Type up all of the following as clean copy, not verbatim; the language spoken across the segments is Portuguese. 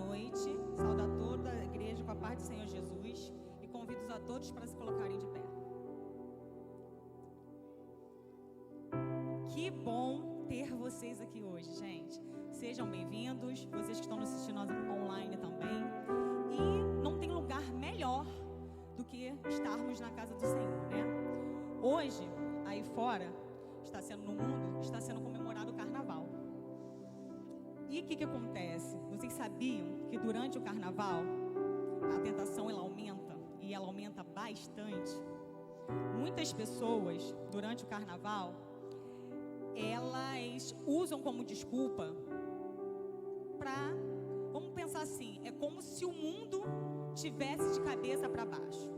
noite. Saúdo a toda a igreja com a paz do Senhor Jesus e convido a todos para se colocarem de pé. Que bom ter vocês aqui hoje, gente. Sejam bem-vindos, vocês que estão nos assistindo online também. E não tem lugar melhor do que estarmos na casa do Senhor, né? Hoje, aí fora, no mundo, está sendo comemorado o Carnaval. E o que acontece? Vocês sabiam que durante o Carnaval, a tentação ela aumenta, e ela aumenta bastante? Muitas pessoas, durante o Carnaval, elas usam como desculpa para, vamos pensar assim, é como se o mundo tivesse de cabeça para baixo.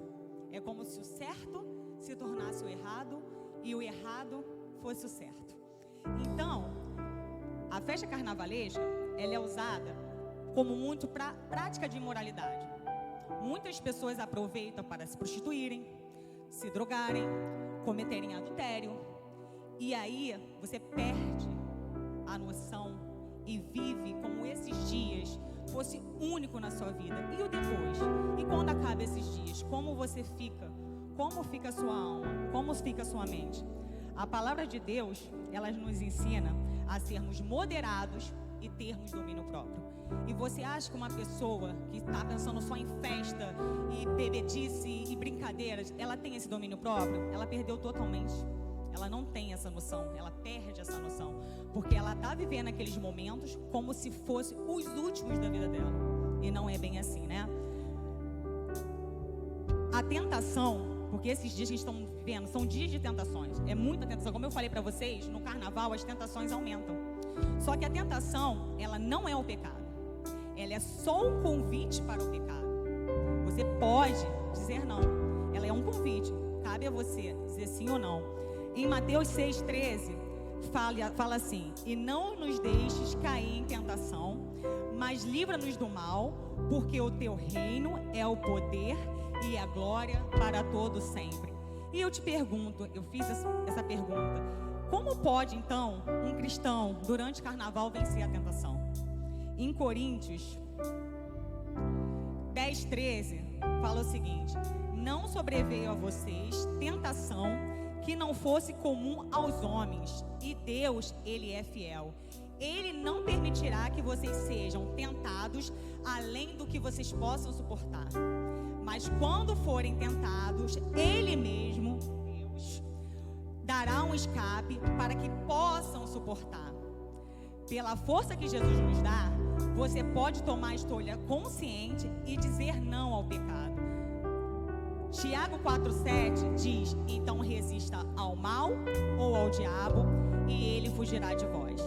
É como se o certo se tornasse o errado e o errado fosse o certo. Então, a festa carnavalesca, ela é usada como muito para prática de imoralidade. Muitas pessoas aproveitam para se prostituírem, se drogarem, cometerem adultério. E aí você perde a noção e vive como esses dias fosse único na sua vida. E o depois? E quando acaba esses dias? Como você fica? Como fica a sua alma? Como fica a sua mente? A palavra de Deus, ela nos ensina a sermos moderados e termos domínio próprio. E você acha que uma pessoa que está pensando só em festa e bebedice e brincadeiras, ela tem esse domínio próprio? Ela perdeu totalmente. Ela não tem essa noção, ela perde essa noção, porque ela está vivendo aqueles momentos como se fossem os últimos da vida dela. E não é bem assim, né? A tentação, porque esses dias que estão vivendo são dias de tentações, é muita tentação. Como eu falei para vocês, no Carnaval as tentações aumentam. Só que a tentação, ela não é o pecado, ela é só um convite para o pecado. Você pode dizer não, ela é um convite, cabe a você dizer sim ou não. Em Mateus 6,13 fala assim: e não nos deixes cair em tentação, mas livra-nos do mal, porque o teu reino é o poder e a glória para todo sempre. E eu te pergunto, eu fiz essa pergunta: como pode então um cristão durante o carnaval vencer a tentação? Em Coríntios 10,13 fala o seguinte: não sobreveio a vocês tentação que não fosse comum aos homens, e Deus, Ele é fiel. Ele não permitirá que vocês sejam tentados além do que vocês possam suportar. Mas quando forem tentados, Ele mesmo, Deus, dará um escape para que possam suportar. Pela força que Jesus nos dá, você pode tomar a escolha consciente e dizer não ao pecado. Tiago 4,7 diz: então resista ao mal ou ao diabo e ele fugirá de vós.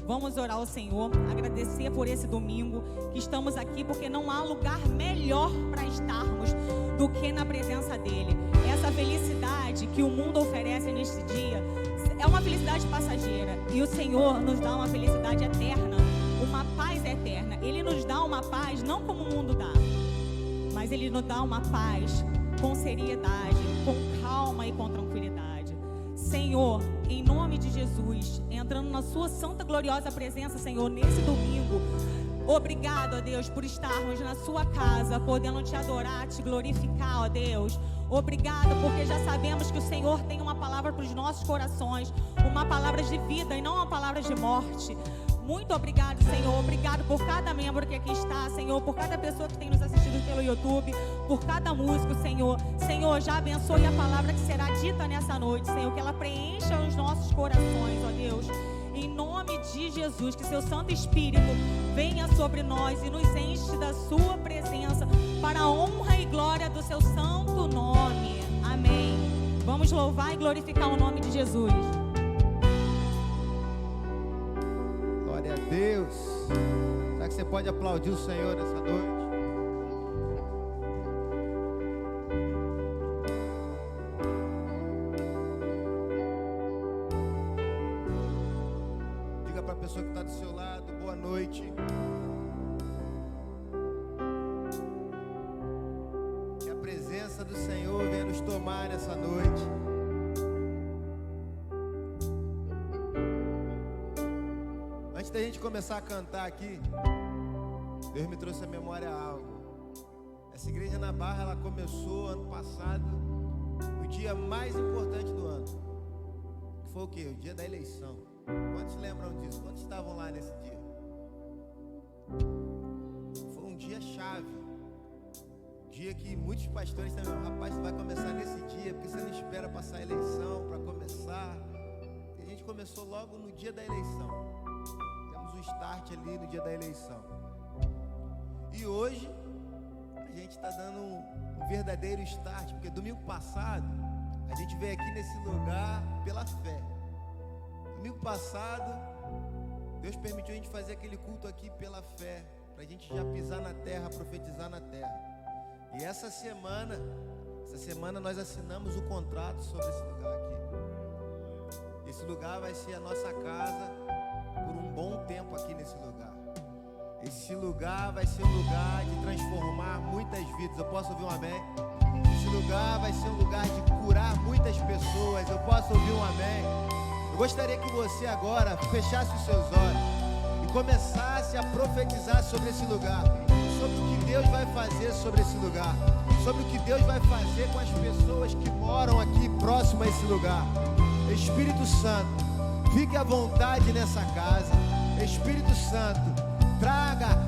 Vamos orar ao Senhor, agradecer por esse domingo que estamos aqui, porque não há lugar melhor para estarmos do que na presença dEle. Essa felicidade que o mundo oferece neste dia é uma felicidade passageira, e o Senhor nos dá uma felicidade eterna, uma paz eterna. Ele nos dá uma paz não como o mundo dá, mas Ele nos dá uma paz com seriedade, com calma e com tranquilidade. Senhor, em nome de Jesus, entrando na sua santa gloriosa presença, Senhor, nesse domingo, obrigado, ó Deus, por estarmos na sua casa, podendo te adorar, te glorificar, ó Deus. Obrigado, porque já sabemos que o Senhor tem uma palavra para os nossos corações, uma palavra de vida e não uma palavra de morte. Muito obrigado, Senhor. Obrigado por cada membro que aqui está, Senhor, por cada pessoa que tem nos assistido pelo YouTube, por cada músico, Senhor. Senhor, já abençoe a palavra que será dita nessa noite, Senhor, que ela preencha os nossos corações, ó Deus. Em nome de Jesus, que seu Santo Espírito venha sobre nós e nos enche da sua presença para a honra e glória do seu santo nome. Amém. Vamos louvar e glorificar o nome de Jesus. Glória a Deus. Será que você pode aplaudir o Senhor nessa noite? Diga para a pessoa que está do seu lado: boa noite. Que a presença do Senhor venha nos tomar nessa noite. Antes da gente começar a cantar aqui, Deus me trouxe à memória algo. Essa igreja na Barra, ela começou ano passado, no dia mais importante do ano. Que foi o quê? O dia da eleição. Quantos lembram disso? Quantos estavam lá nesse dia? Foi um dia chave. Dia que muitos pastores também, rapaz, você vai começar nesse dia, porque você não espera passar a eleição para começar. E a gente começou logo no dia da eleição. Temos um start ali no dia da eleição. E hoje a gente está dando um verdadeiro start, porque domingo passado a gente veio aqui nesse lugar pela fé. Domingo passado Deus permitiu a gente fazer aquele culto aqui pela fé, para a gente já pisar na terra, profetizar na terra. E essa semana nós assinamos o contrato sobre esse lugar aqui. Esse lugar vai ser a nossa casa por um bom tempo aqui nesse lugar. Esse lugar vai ser um lugar de transformar muitas vidas. Eu posso ouvir um amém? Esse lugar vai ser um lugar de curar muitas pessoas. Eu posso ouvir um amém? Eu gostaria que você agora fechasse os seus olhos e começasse a profetizar sobre esse lugar, sobre o que Deus vai fazer sobre esse lugar, sobre o que Deus vai fazer com as pessoas que moram aqui próximo a esse lugar. Espírito Santo, fique à vontade nessa casa. Espírito Santo,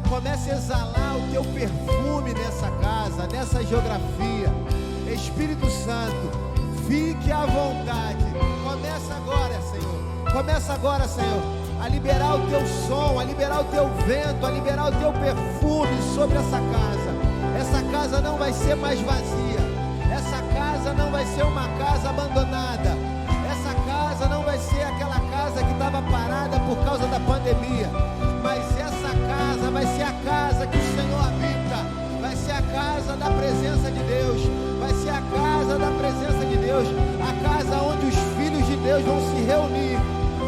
comece a exalar o teu perfume nessa casa, nessa geografia. Espírito Santo, fique à vontade. Começa agora, Senhor, a liberar o teu som, a liberar o teu vento, a liberar o teu perfume sobre essa casa. Essa casa não vai ser mais vazia. Essa casa não vai ser uma casa abandonada. Essa casa não vai ser aquela casa que estava parada por causa da pandemia. Mas essa casa vai ser a casa que o Senhor habita. Vai ser a casa da presença de Deus. Vai ser a casa da presença de Deus. A casa onde os filhos de Deus vão se reunir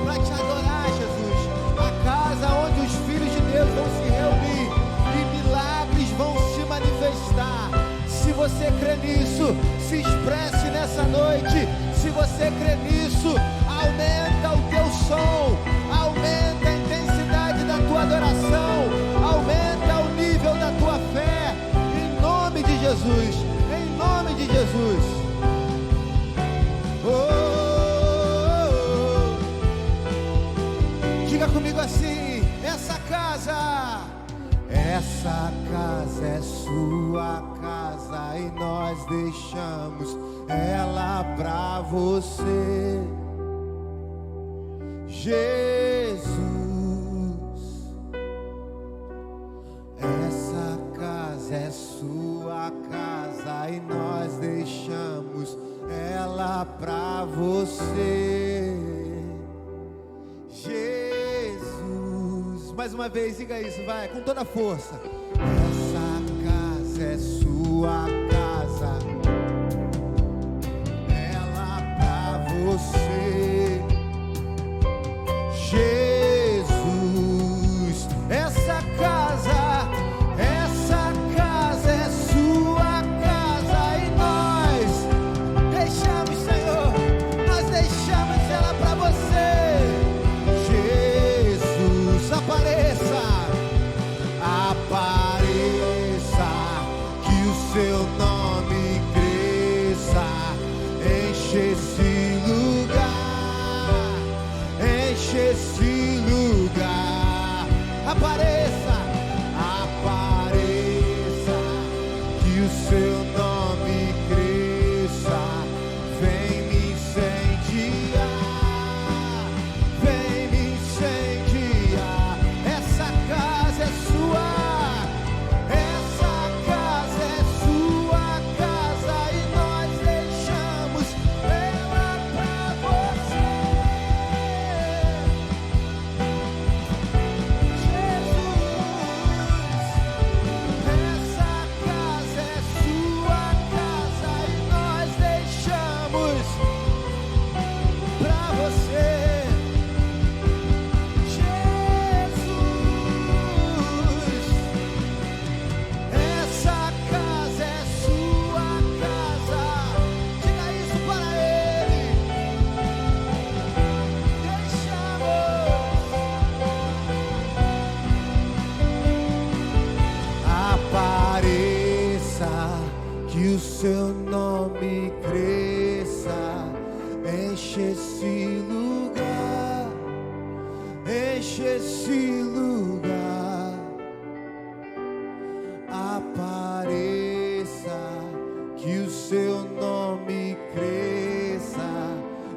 para te adorar, Jesus. A casa onde os filhos de Deus vão se reunir e milagres vão se manifestar. Se você crê nisso, se expresse nessa noite. Se você crê nisso, aumenta o teu som, aumenta a intensidade da tua adoração, aumenta o nível da tua fé, em nome de Jesus, em nome de Jesus. Diga comigo assim: essa casa é sua casa e nós deixamos ela pra você, Jesus. Essa casa é sua casa e nós deixamos ela pra você, Jesus. Mais uma vez, diga isso, vai, com toda a força. Essa casa é sua casa, ela pra você, Jesus. Essa casa é sua casa e nós deixamos, Senhor, nós deixamos ela pra você, Jesus. Apareça, que o seu nome cresça, enche esse lugar, enche esse lugar. Apareça, que o seu nome cresça, vem me incendiar, vem me incendiar. Essa casa é sua, essa casa é sua casa e nós deixamos ela pra você, Jesus. Essa casa é sua casa e nós deixamos seu nome cresça, enche esse lugar, enche esse lugar, apareça, que o seu nome cresça,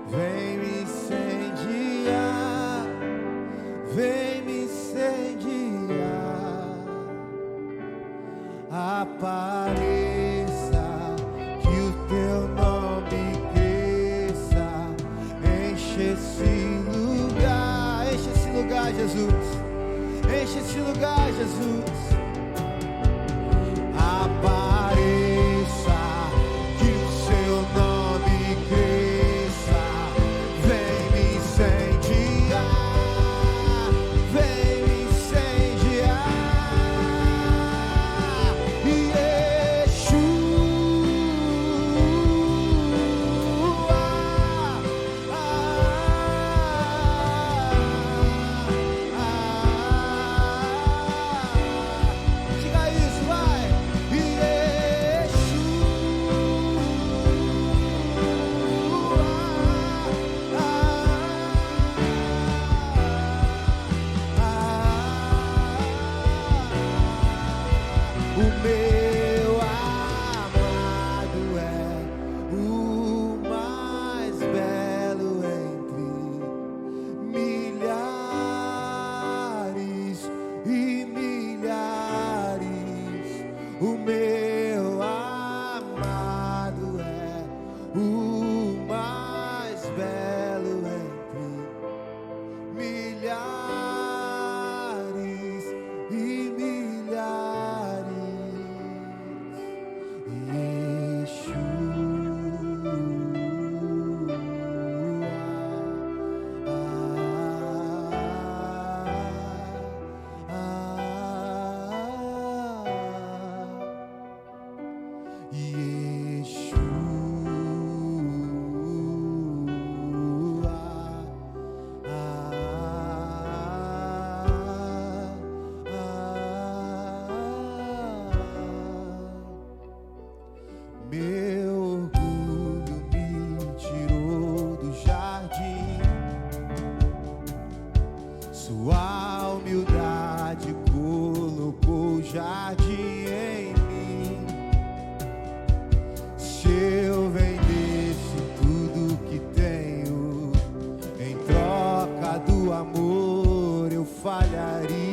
vem me incendiar, vem me incendiar, apareça, que o teu nome cresça, enche esse lugar, Jesus, enche esse lugar, Jesus, apareça, que o seu nome cresça, vem me incendiar, vem me incendiar, diga isso, vai, o meu amado é o mais belo entre milhares e milhares. O meu amado é o mais belo entre milhares e milhares. Meu orgulho me tirou do jardim, sua humildade colocou o jardim em mim. Se eu vendesse tudo que tenho em troca do amor, eu falharia.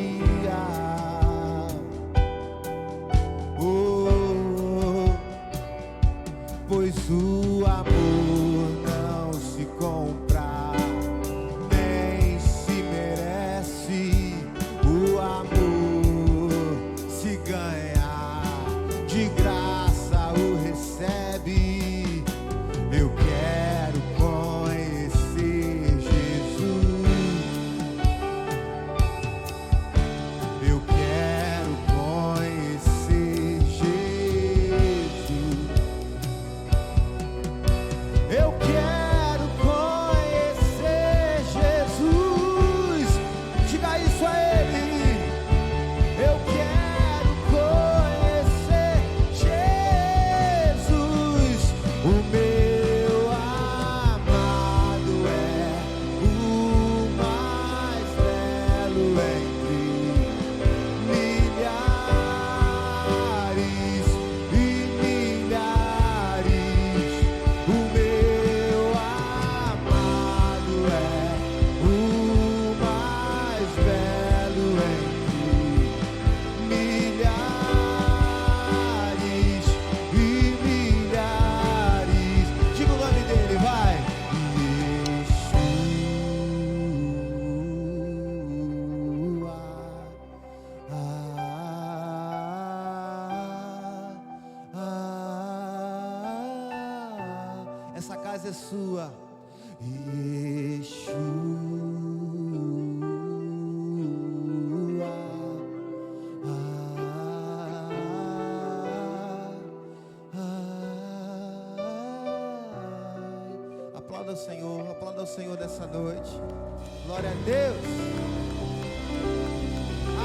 Pois o amor não se compra, nem se merece. O amor se ganha, de graça o recebe. Eu quero conhecer Jesus, eu quero conhecer Jesus. Eu quero conhecer Jesus, diga isso a Ele. Eu quero conhecer Jesus. O meu amado é o mais belo entre milhares e milhares. O meu amado é o mais belo entre milhares e milhares. Diga o nome dele, vai. Essa casa é sua. Yeshua. Aplauda o Senhor nessa noite. Glória a Deus.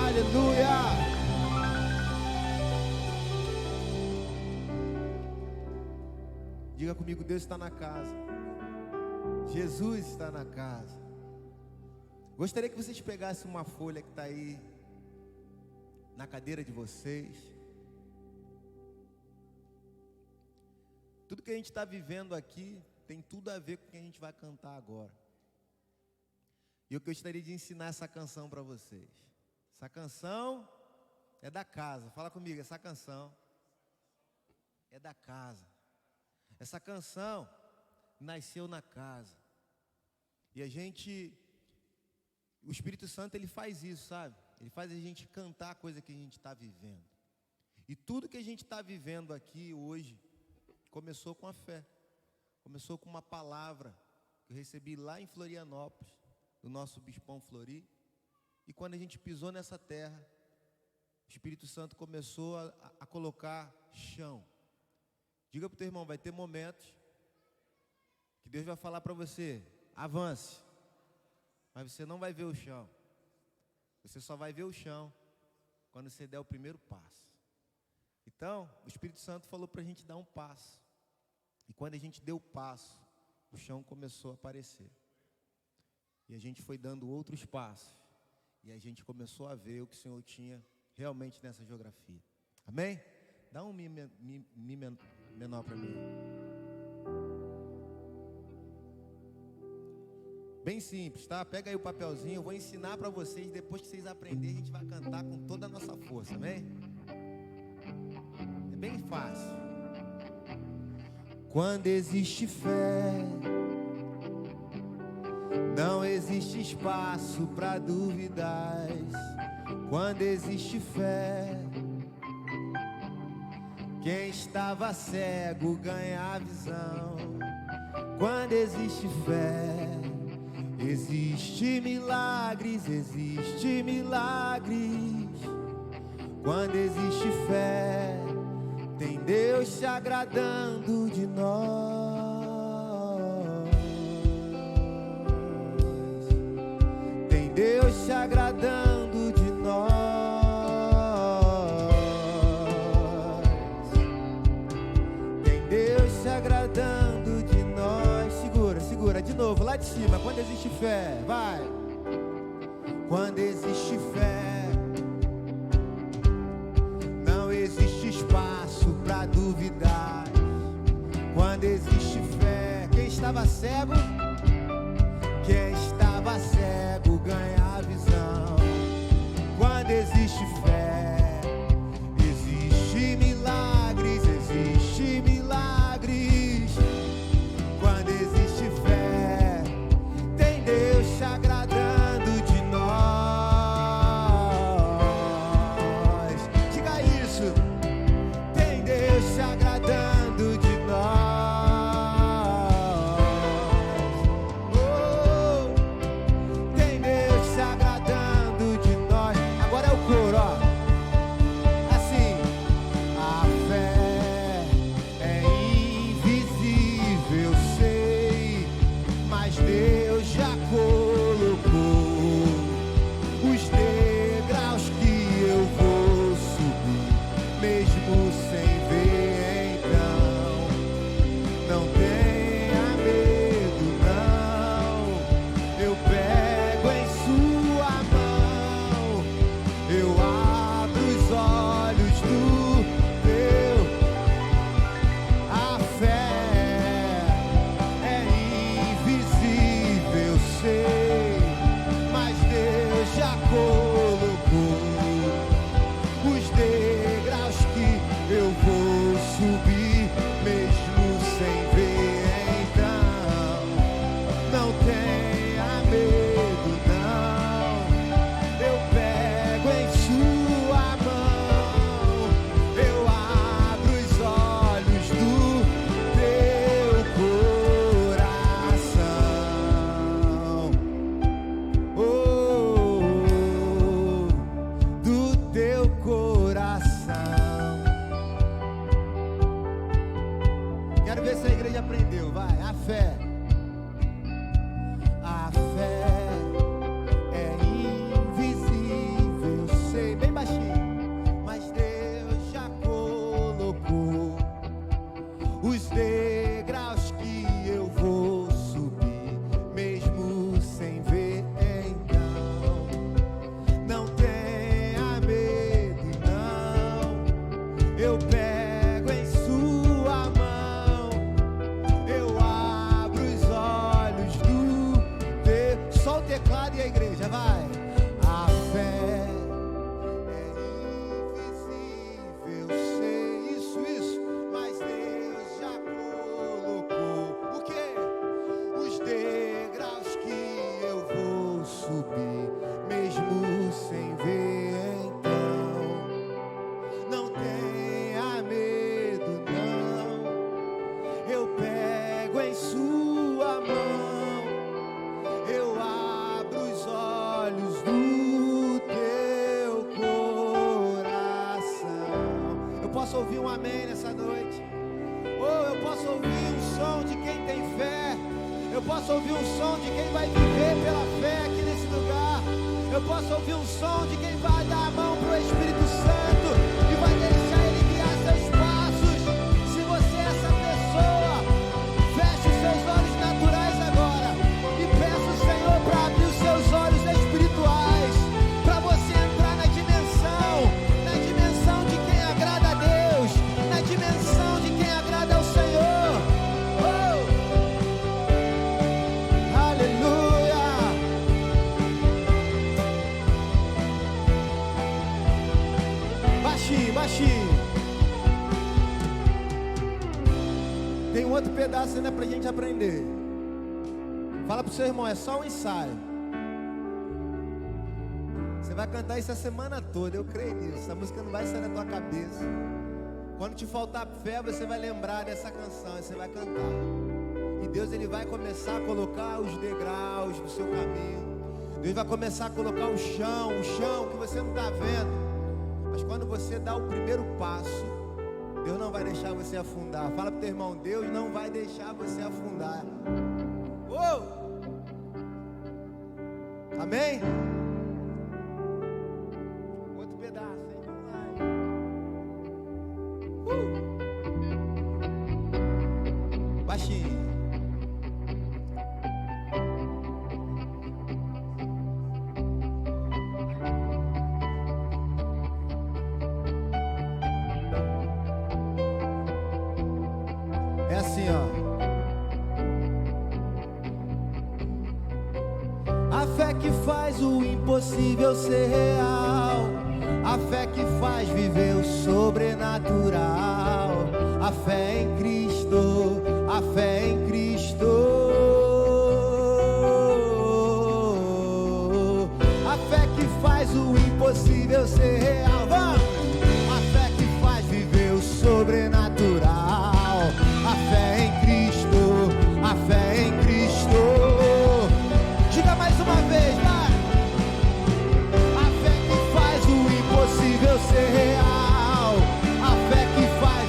Aleluia. Diga comigo, Deus está na casa. Jesus está na casa. Gostaria que vocês pegassem uma folha que está aí na cadeira de vocês. Tudo que a gente está vivendo aqui tem tudo a ver com o que a gente vai cantar agora. E eu gostaria de ensinar essa canção para vocês. Essa canção é da casa. Fala comigo, essa canção é da casa. Essa canção nasceu na casa. E o Espírito Santo, ele faz isso, sabe? Ele faz a gente cantar a coisa que a gente está vivendo. E tudo que a gente está vivendo aqui hoje começou com a fé. Começou com uma palavra que eu recebi lá em Florianópolis, do nosso bispão Flori. E quando a gente pisou nessa terra, o Espírito Santo começou a colocar chão. Diga para o teu irmão, vai ter momentos que Deus vai falar para você, avance. Mas você não vai ver o chão. Você só vai ver o chão quando você der o primeiro passo. Então, o Espírito Santo falou para a gente dar um passo. E quando a gente deu o passo, o chão começou a aparecer. E a gente foi dando outros passos. E a gente começou a ver o que o Senhor tinha realmente nessa geografia. Amém? Dá um mi menor para mim. Bem simples, tá? Pega aí o papelzinho, eu vou ensinar para vocês. Depois que vocês aprenderem, a gente vai cantar com toda a nossa força, amém? É bem fácil. Quando existe fé, não existe espaço para dúvidas. Quando existe fé, quem estava cego ganha a visão. Quando existe fé, existe milagres, existe milagres. Quando existe fé, tem Deus se agradando de nós. Tem Deus se agradando de nós. Tem Deus se agradando de nós. Segura, segura, de novo, lá de cima. Quando existe fé, vai. Quando existe fé, não existe espaço para duvidar. Quando existe fé, quem estava cego, quem estava cego ganha a visão. Quando existe fé, existe milagres, existe milagres. Quando existe fé, tem Deus se agradando de nós. Diga isso. Tem Deus se agradando de nós. Oh, tem Deus se posso ouvir um amém nessa noite. Oh, eu posso ouvir um som de quem tem fé. Eu posso ouvir um som de quem vai viver pela fé aqui nesse lugar. Eu posso ouvir um som de quem vai dar a mão para o Espírito Santo e vai deixar Ele guiar seus passos. Se você é essa pessoa, feche os seus olhos naturais agora e peça ao Senhor para abrir os seus olhos espirituais, para você entrar na dimensão de quem agrada a Deus, na dimensão de quem agrada ao Senhor. Oh! Aleluia! Baixinho, baixinho. Tem um outro pedaço ainda pra gente aprender. Fala pro seu irmão, é só um ensaio. Você vai cantar isso a semana toda, eu creio nisso. Essa música não vai sair da tua cabeça. Quando te faltar fé, você vai lembrar dessa canção e você vai cantar. E Deus, Ele vai começar a colocar os degraus do seu caminho. Deus vai começar a colocar o chão que você não está vendo. Mas quando você dá o primeiro passo, Deus não vai deixar você afundar. Fala pro teu irmão, Deus não vai deixar você afundar. Oh! Amém? Outro pedaço, hein? Vamos lá. Baixinho. É assim, ó. A fé que faz o impossível ser real, a fé que faz viver o sobrenatural, a fé em Cristo, a fé em Cristo, a fé que faz o impossível ser real. Vamos! A fé que faz viver o sobrenatural, a fé em Cristo, a fé em Cristo. Diga mais uma vez, vai. A fé que faz o impossível ser real, a fé que faz,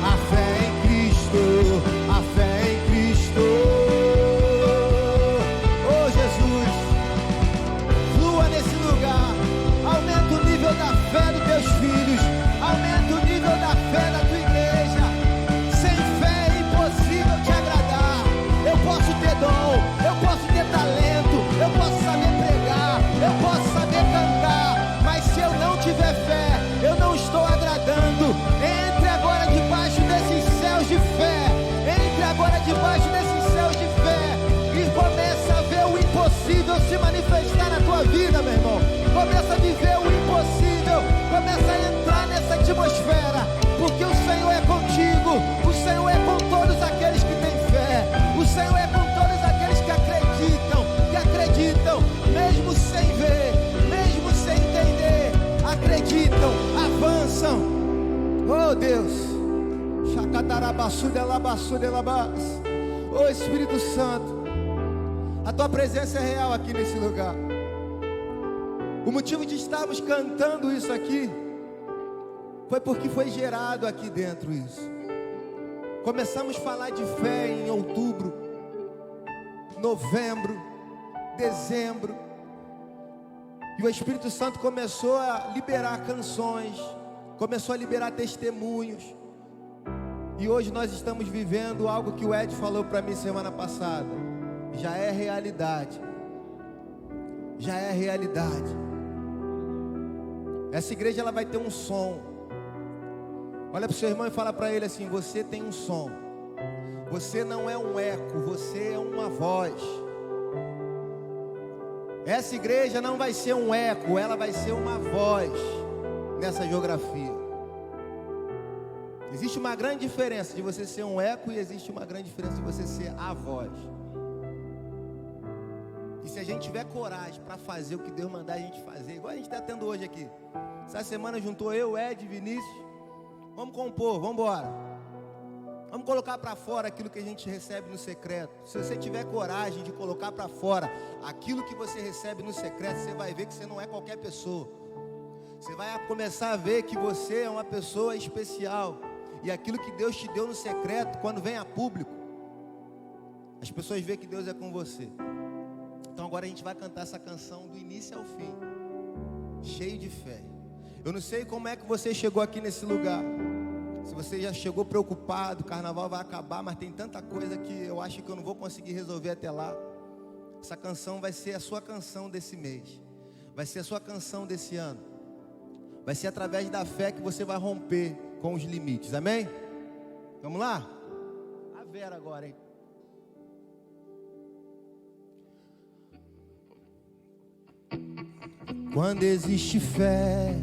a fé em Cristo, a fé em Cristo. Oh Jesus, flua nesse lugar, aumenta o nível da fé dos teus filhos, aumenta o nível da fé da tua igreja. Sem fé é impossível te agradar. Eu posso ter dom, eu posso ter talento, eu posso saber pregar, eu posso saber cantar, mas se eu não tiver fé, eu não estou agradando. Entre agora debaixo desses céus de fé, entre agora debaixo desses céus de fé e começa a ver o impossível se manifestar na tua vida, meu irmão. Começa a viver o impossível, começa a entrar nessa atmosfera, porque o Senhor é contigo, o Senhor é com todos aqueles que têm fé, o Senhor é com todos aqueles que acreditam, mesmo sem ver, mesmo sem entender, acreditam, avançam. Oh Deus, oh Espírito Santo, a tua presença é real aqui nesse lugar. O motivo de estarmos cantando isso aqui foi porque foi gerado aqui dentro isso. Começamos a falar de fé em outubro, novembro, dezembro, e o Espírito Santo começou a liberar canções, começou a liberar testemunhos, e hoje nós estamos vivendo algo que o Ed falou para mim semana passada. Já é realidade, já é realidade. Essa igreja ela vai ter um som. Olha para o seu irmão e fala para ele assim: você tem um som. Você não é um eco, você é uma voz. Essa igreja não vai ser um eco, ela vai ser uma voz nessa geografia. Existe uma grande diferença de você ser um eco e existe uma grande diferença de você ser a voz. E se a gente tiver coragem para fazer o que Deus mandar a gente fazer, igual a gente está tendo hoje aqui. Essa semana juntou eu, Ed, Vinícius. Vamos compor, vamos embora. Vamos colocar para fora aquilo que a gente recebe no secreto. Se você tiver coragem de colocar para fora aquilo que você recebe no secreto, você vai ver que você não é qualquer pessoa. Você vai começar a ver que você é uma pessoa especial. E aquilo que Deus te deu no secreto, quando vem a público, as pessoas veem que Deus é com você. Então agora a gente vai cantar essa canção do início ao fim, cheio de fé. Eu não sei como é que você chegou aqui nesse lugar. Se você já chegou preocupado, o carnaval vai acabar, mas tem tanta coisa que eu acho que eu não vou conseguir resolver até lá. Essa canção vai ser a sua canção desse mês. Vai ser a sua canção desse ano. Vai ser através da fé que você vai romper com os limites, amém? Vamos lá? A Vera agora, hein? Quando existe fé,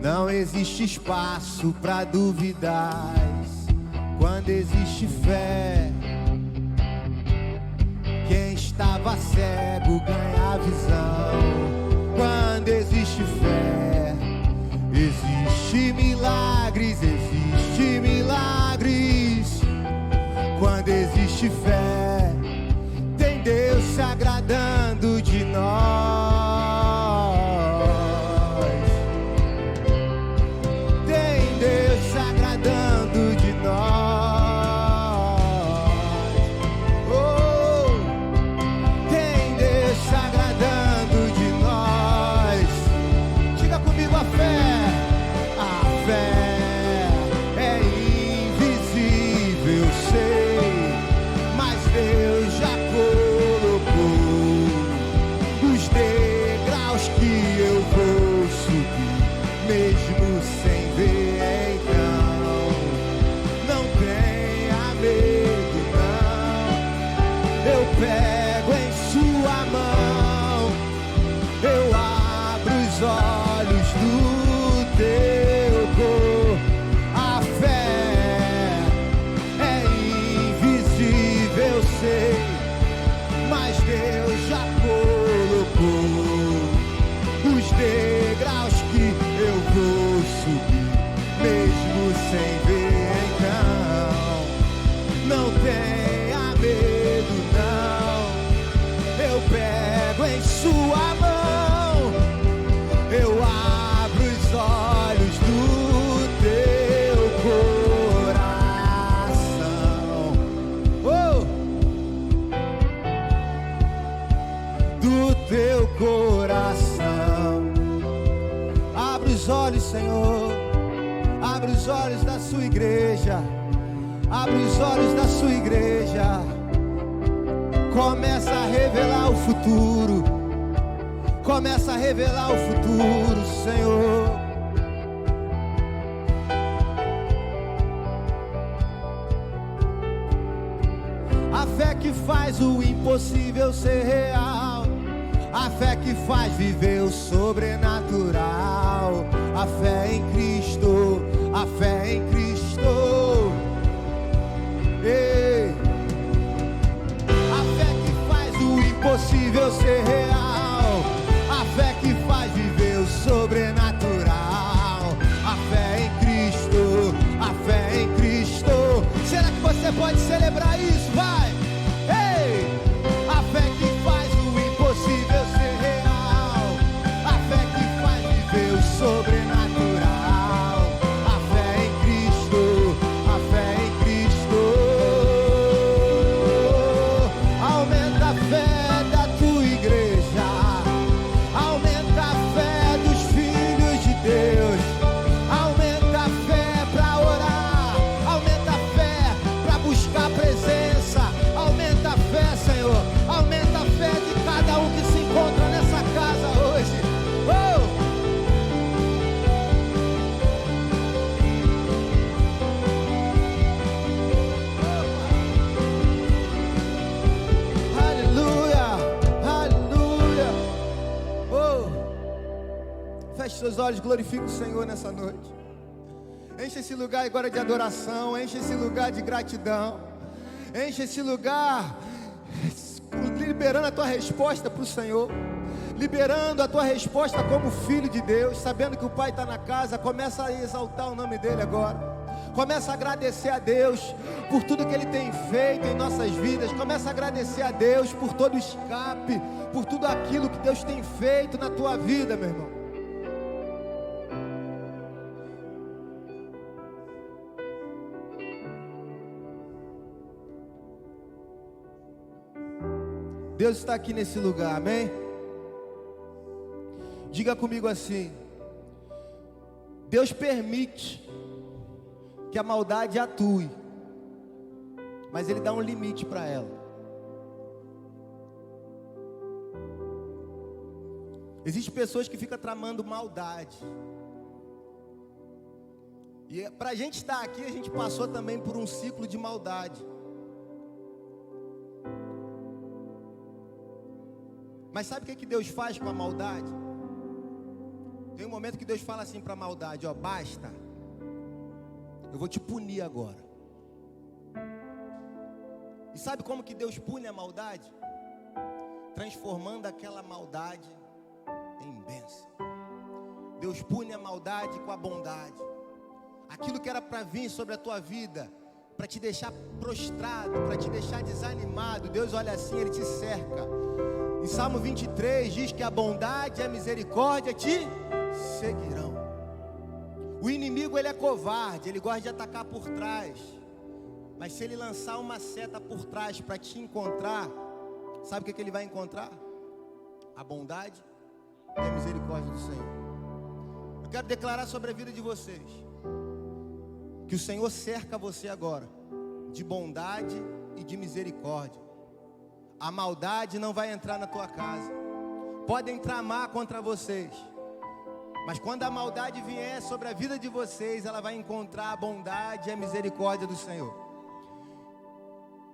não existe espaço para duvidar. Quando existe fé, quem estava cego ganha a visão. Quando existe fé, existe milagres, existe milagres. Quando existe fé, tem Deus se agradando de nós. Tem Deus se agradando de nós. Oh, tem Deus se agradando de nós. Diga comigo a fé. A fé é invisível, sei, mas Deus já colocou os degraus que eu vou subir, mesmo sem ver. Então não tenha medo, não. Eu pego em sua mão, eu abro os olhos do teu corpo. A fé é invisível, sei, mas Deus já colocou os degraus que eu vou subir, mesmo sem ver. Então não tenha medo, não. Eu pego em sua mão, eu abro os olhos do teu coração. Oh! Do teu coração. Abre os olhos, Senhor. Abre os olhos da sua igreja. Abre os olhos da sua igreja. Começa a revelar o futuro. Começa a revelar o futuro, Senhor. A fé que faz o impossível ser real. A fé que faz viver o sobrenatural. A fé em Cristo. A fé em Cristo. Ei. A fé que faz o impossível ser real. A fé que faz viver o sobrenatural. A fé em Cristo. A fé em Cristo. Será que você pode celebrar isso? Vai! Ei! A fé que faz o impossível ser real. A fé que faz viver o sobrenatural. A fé em Cristo. A fé em Cristo. Aumenta a fé da tua igreja. Aumenta a fé dos filhos de Deus. Aumenta a fé para orar. Aumenta a fé para buscar a presença. Aumenta a fé, Senhor. Aumenta a fé de cada um que se encontra nessa casa hoje. Oh! Aleluia! Aleluia! Oh! Feche seus olhos, glorifique o Senhor nessa noite. Enche esse lugar agora de adoração. Enche esse lugar de gratidão. Enche esse lugar liberando a tua resposta para o Senhor. Liberando a tua resposta como filho de Deus. Sabendo que o Pai está na casa. Começa a exaltar o nome dEle agora. Começa a agradecer a Deus por tudo que Ele tem feito em nossas vidas. Começa a agradecer a Deus por todo o escape, por tudo aquilo que Deus tem feito na tua vida, meu irmão. Deus está aqui nesse lugar, amém? Diga comigo assim: Deus permite que a maldade atue, mas Ele dá um limite para ela. Existem pessoas que ficam tramando maldade, e para a gente estar aqui, a gente passou também por um ciclo de maldade. Mas sabe o que Deus faz com a maldade? Tem um momento que Deus fala assim para a maldade: ó, basta, eu vou te punir agora. E sabe como que Deus pune a maldade? Transformando aquela maldade em bênção. Deus pune a maldade com a bondade. Aquilo que era para vir sobre a tua vida, para te deixar prostrado, para te deixar desanimado, Deus olha assim, Ele te cerca. Em Salmo 23 diz que a bondade e a misericórdia te seguirão. O inimigo, ele é covarde, ele gosta de atacar por trás. Mas se ele lançar uma seta por trás para te encontrar, sabe o que ele vai encontrar? A bondade e a misericórdia do Senhor. Eu quero declarar sobre a vida de vocês que o Senhor cerca você agora de bondade e de misericórdia. A maldade não vai entrar na tua casa. Podem tramar contra vocês, mas quando a maldade vier sobre a vida de vocês, ela vai encontrar a bondade e a misericórdia do Senhor.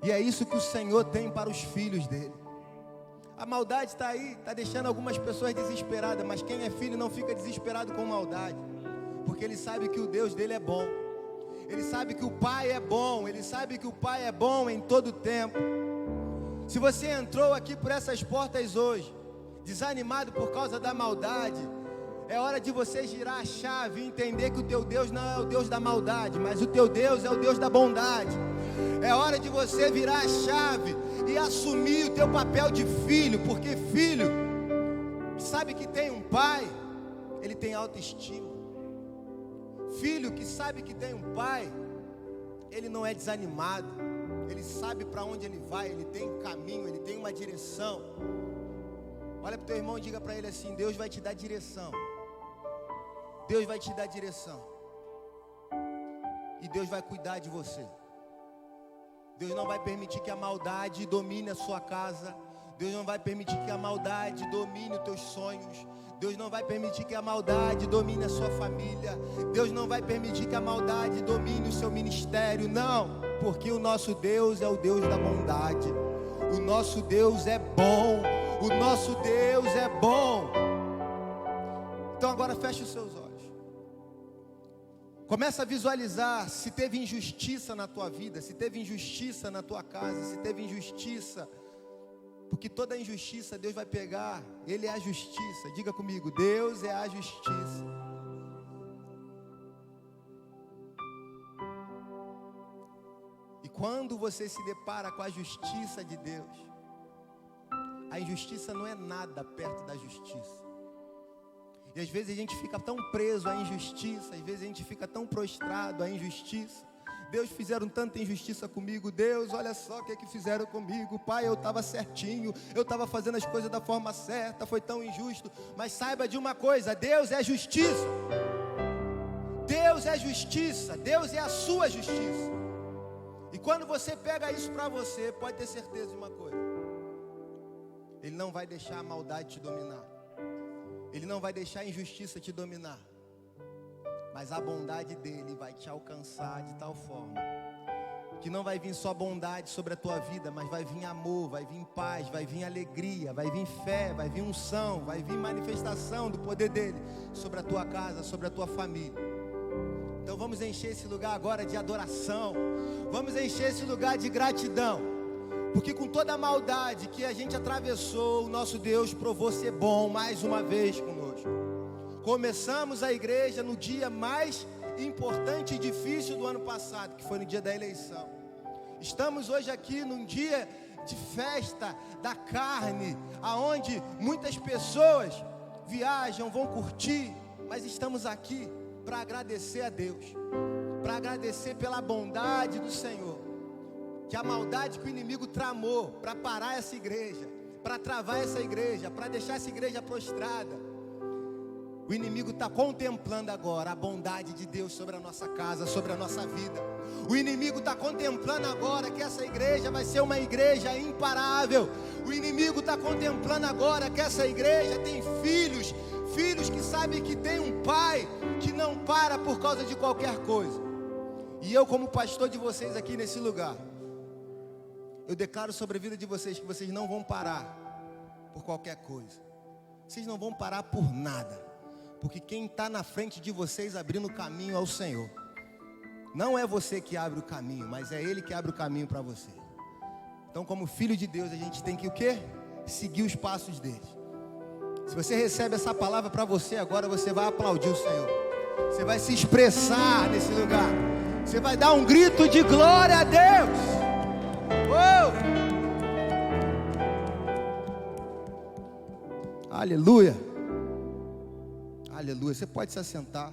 E é isso que o Senhor tem para os filhos dele. A maldade está aí, está deixando algumas pessoas desesperadas, mas quem é filho não fica desesperado com maldade, porque ele sabe que o Deus dele é bom. Ele sabe que o Pai é bom, ele sabe que o Pai é bom em todo tempo. Se você entrou aqui por essas portas hoje, desanimado por causa da maldade, é hora de você girar a chave e entender que o teu Deus não é o Deus da maldade, mas o teu Deus é o Deus da bondade. É hora de você virar a chave e assumir o teu papel de filho, porque filho que sabe que tem um pai, ele tem autoestima. Filho que sabe que tem um pai, ele não é desanimado, ele sabe para onde ele vai, ele tem um caminho, ele tem uma direção. Olha para o teu irmão e diga para ele assim: Deus vai te dar direção. Deus vai te dar direção. E Deus vai cuidar de você. Deus não vai permitir que a maldade domine a sua casa. Deus não vai permitir que a maldade domine os teus sonhos. Deus não vai permitir que a maldade domine a sua família. Deus não vai permitir que a maldade domine o seu ministério. Não, porque o nosso Deus é o Deus da bondade. O nosso Deus é bom. O nosso Deus é bom. Então agora feche os seus olhos. Começa a visualizar se teve injustiça na tua vida, se teve injustiça na tua casa, se teve injustiça. Porque toda injustiça Deus vai pegar, Ele é a justiça. Diga comigo: Deus é a justiça. E quando você se depara com a justiça de Deus, a injustiça não é nada perto da justiça. E às vezes a gente fica tão preso à injustiça, às vezes a gente fica tão prostrado à injustiça. Deus, fizeram tanta injustiça comigo. Deus, olha só o que fizeram comigo. Pai, eu estava certinho, eu estava fazendo as coisas da forma certa, foi tão injusto. Mas saiba de uma coisa: Deus é justiça. Deus é justiça, Deus é a sua justiça. E quando você pega isso para você, pode ter certeza de uma coisa: Ele não vai deixar a maldade te dominar. Ele não vai deixar a injustiça te dominar. Mas a bondade dele vai te alcançar de tal forma que não vai vir só bondade sobre a tua vida, mas vai vir amor, vai vir paz, vai vir alegria, vai vir fé, vai vir unção, vai vir manifestação do poder dele sobre a tua casa, sobre a tua família. Então vamos encher esse lugar agora de adoração. Vamos encher esse lugar de gratidão. Porque com toda a maldade que a gente atravessou, o nosso Deus provou ser bom mais uma vez conosco. Começamos a igreja no dia mais importante e difícil do ano passado, que foi no dia da eleição. Estamos hoje aqui num dia de festa da carne, aonde muitas pessoas viajam, vão curtir, mas estamos aqui para agradecer a Deus, para agradecer pela bondade do Senhor, que a maldade que o inimigo tramou para parar essa igreja, para travar essa igreja, para deixar essa igreja prostrada, o inimigo está contemplando agora a bondade de Deus sobre a nossa casa, sobre a nossa vida. O inimigo está contemplando agora que essa igreja vai ser uma igreja imparável. O inimigo está contemplando agora que essa igreja tem filhos que sabem que tem um pai que não para por causa de qualquer coisa. E eu, como pastor de vocês aqui nesse lugar, eu declaro sobre a vida de vocês que vocês não vão parar por qualquer coisa. Vocês não vão parar por nada. Porque quem está na frente de vocês abrindo o caminho é o Senhor. Não é você que abre o caminho, mas é Ele que abre o caminho para você. Então, como filho de Deus, a gente tem que o quê? Seguir os passos dele. Se você recebe essa palavra para você agora, você vai aplaudir o Senhor. Você vai se expressar nesse lugar. Você vai dar um grito de glória a Deus. Oh! Aleluia. Aleluia. Você pode se assentar.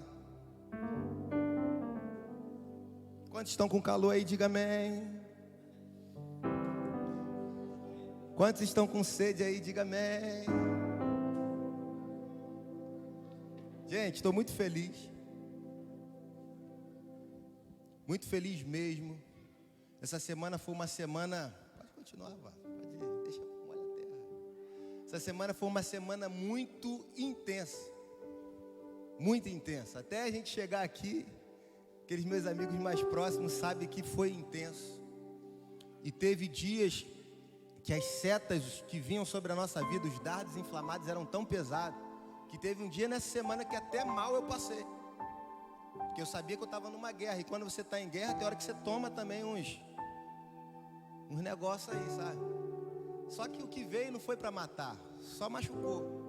Quantos estão com calor aí? Diga amém. Quantos estão com sede aí? Diga amém. Gente, estou muito feliz. Muito feliz mesmo. Essa semana foi uma semana... Pode continuar, Vá. Pode deixar molhar a terra. Essa semana foi uma semana muito intensa. Muito intensa. Até a gente chegar aqui, aqueles meus amigos mais próximos sabem que foi intenso. E teve dias que as setas que vinham sobre a nossa vida, os dardos inflamados eram tão pesados, que teve um dia nessa semana que até mal eu passei. Porque eu sabia que eu estava numa guerra. E quando você está em guerra, tem hora que você toma também uns negócios aí, sabe? Só que o que veio não foi para matar, só machucou.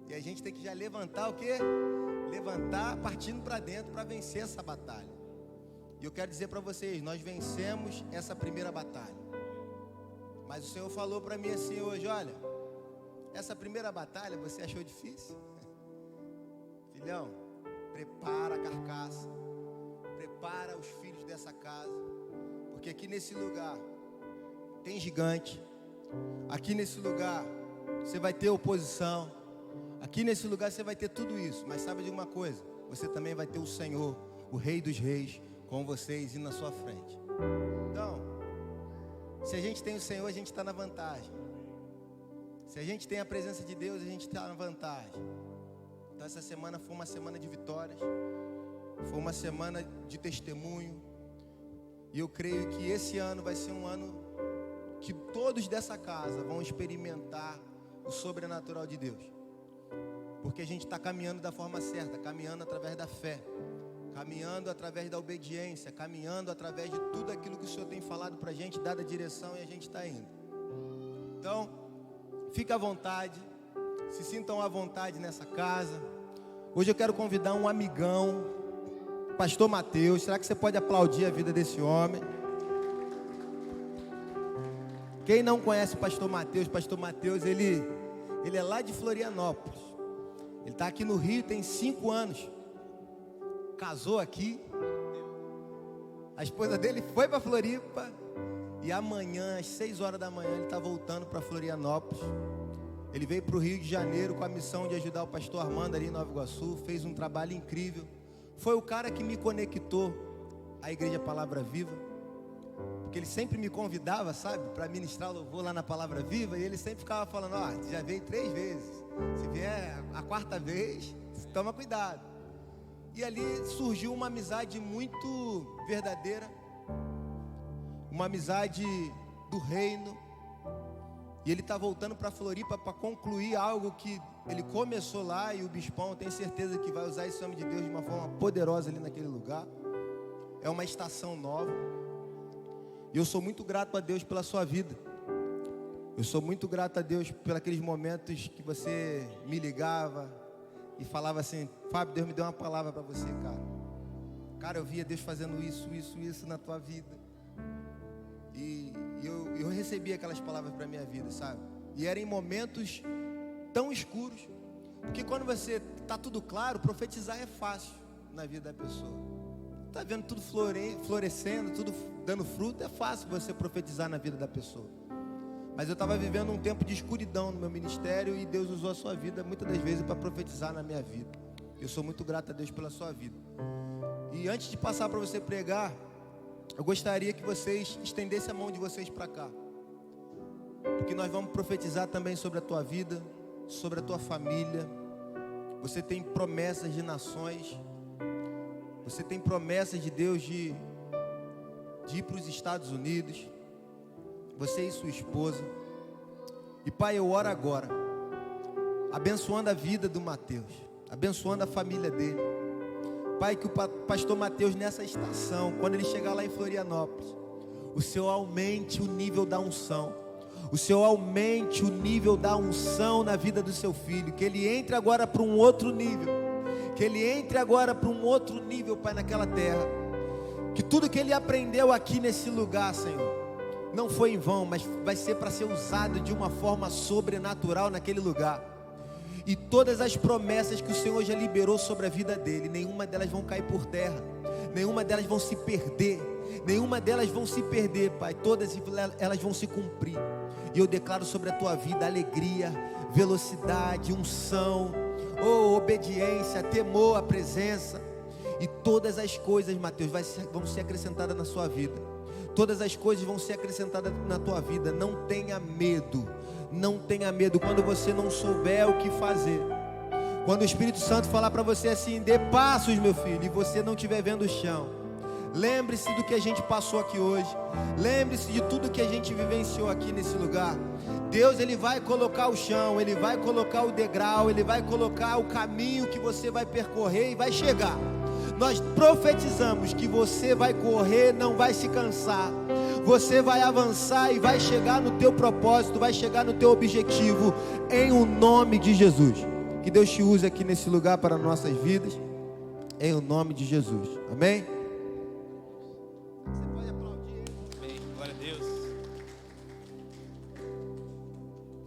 E a gente tem que já levantar o quê? Levantar partindo para dentro para vencer essa batalha. E eu quero dizer para vocês, nós vencemos essa primeira batalha. Mas o Senhor falou para mim assim hoje, olha, essa primeira batalha você achou difícil? Filhão, prepara a carcaça, prepara os filhos dessa casa, porque aqui nesse lugar tem gigante, aqui nesse lugar você vai ter oposição, aqui nesse lugar você vai ter tudo isso, mas sabe de uma coisa? Você também vai ter o Senhor, o Rei dos Reis, com vocês e na sua frente. Então, se a gente tem o Senhor, a gente está na vantagem. Se a gente tem a presença de Deus, a gente está na vantagem. Então essa semana foi uma semana de vitórias, foi uma semana de testemunho. E eu creio que esse ano vai ser um ano que todos dessa casa vão experimentar o sobrenatural de Deus. Porque a gente está caminhando da forma certa, caminhando através da fé, caminhando através da obediência, caminhando através de tudo aquilo que o Senhor tem falado para a gente, dada a direção, e a gente está indo. Então, fique à vontade, se sintam à vontade nessa casa. Hoje eu quero convidar um amigão, Pastor Mateus. Será que você pode aplaudir a vida desse homem? Quem não conhece Pastor Mateus, ele é lá de Florianópolis. Ele está aqui no Rio, tem 5 anos. Casou aqui. A esposa dele foi para Floripa. E amanhã, às 6 horas da manhã, ele está voltando para Florianópolis. Ele veio para o Rio de Janeiro com a missão de ajudar o pastor Armando ali em Nova Iguaçu. Fez um trabalho incrível. Foi o cara que me conectou à Igreja Palavra Viva. Porque ele sempre me convidava, sabe, para ministrar louvor lá na Palavra Viva. E ele sempre ficava falando, ó, já veio 3 vezes. Se vier a 4ª vez, toma cuidado. E ali surgiu uma amizade muito verdadeira. Uma amizade do reino. E ele está voltando para Floripa para concluir algo que ele começou lá. E o bispão, eu tenho certeza que vai usar esse homem de Deus de uma forma poderosa ali naquele lugar. É uma estação nova. E eu sou muito grato a Deus pela sua vida. Eu sou muito grato a Deus por aqueles momentos que você me ligava e falava assim, Fábio, Deus me deu uma palavra para você, cara. cara, eu via Deus fazendo isso na tua vida. E eu recebi aquelas palavras para minha vida, sabe? E era em momentos tão escuros, porque quando você tá tudo claro, profetizar é fácil na vida da pessoa. Tá vendo tudo florescendo, tudo dando fruto, é fácil você profetizar na vida da pessoa. Mas eu estava vivendo um tempo de escuridão no meu ministério e Deus usou a sua vida muitas das vezes para profetizar na minha vida. Eu sou muito grato a Deus pela sua vida. E antes de passar para você pregar, eu gostaria que vocês estendessem a mão de vocês para cá, porque nós vamos profetizar também sobre a tua vida, sobre a tua família. Você tem promessas de nações, você tem promessas de Deus de ir para os Estados Unidos, você e sua esposa. E Pai, eu oro agora, abençoando a vida do Mateus, abençoando a família dele. Pai, que o pastor Mateus nessa estação, quando ele chegar lá em Florianópolis, o Senhor aumente o nível da unção, o Senhor aumente o nível da unção na vida do seu filho, que ele entre agora para um outro nível, que ele entre agora para um outro nível, Pai, naquela terra, que tudo que ele aprendeu aqui nesse lugar, Senhor, não foi em vão, mas vai ser para ser usado de uma forma sobrenatural naquele lugar. E todas as promessas que o Senhor já liberou sobre a vida dele, nenhuma delas vão cair por terra, nenhuma delas vão se perder, Pai, todas elas vão se cumprir. E eu declaro sobre a tua vida alegria, velocidade, unção, obediência, temor à presença. E todas as coisas, Mateus, vão ser acrescentadas na sua vida. Todas as coisas vão ser acrescentadas na tua vida. Não tenha medo. Não tenha medo quando você não souber o que fazer. Quando o Espírito Santo falar para você assim: dê passos, meu filho, e você não estiver vendo o chão, lembre-se do que a gente passou aqui hoje. Lembre-se de tudo que a gente vivenciou aqui nesse lugar. Deus, Ele vai colocar o chão, Ele vai colocar o degrau, Ele vai colocar o caminho que você vai percorrer e vai chegar. Nós profetizamos que você vai correr, não vai se cansar. Você vai avançar e vai chegar no teu propósito, vai chegar no teu objetivo, em o nome de Jesus. Que Deus te use aqui nesse lugar para nossas vidas, em o nome de Jesus. Amém? Você pode aplaudir. Amém. Glória a Deus.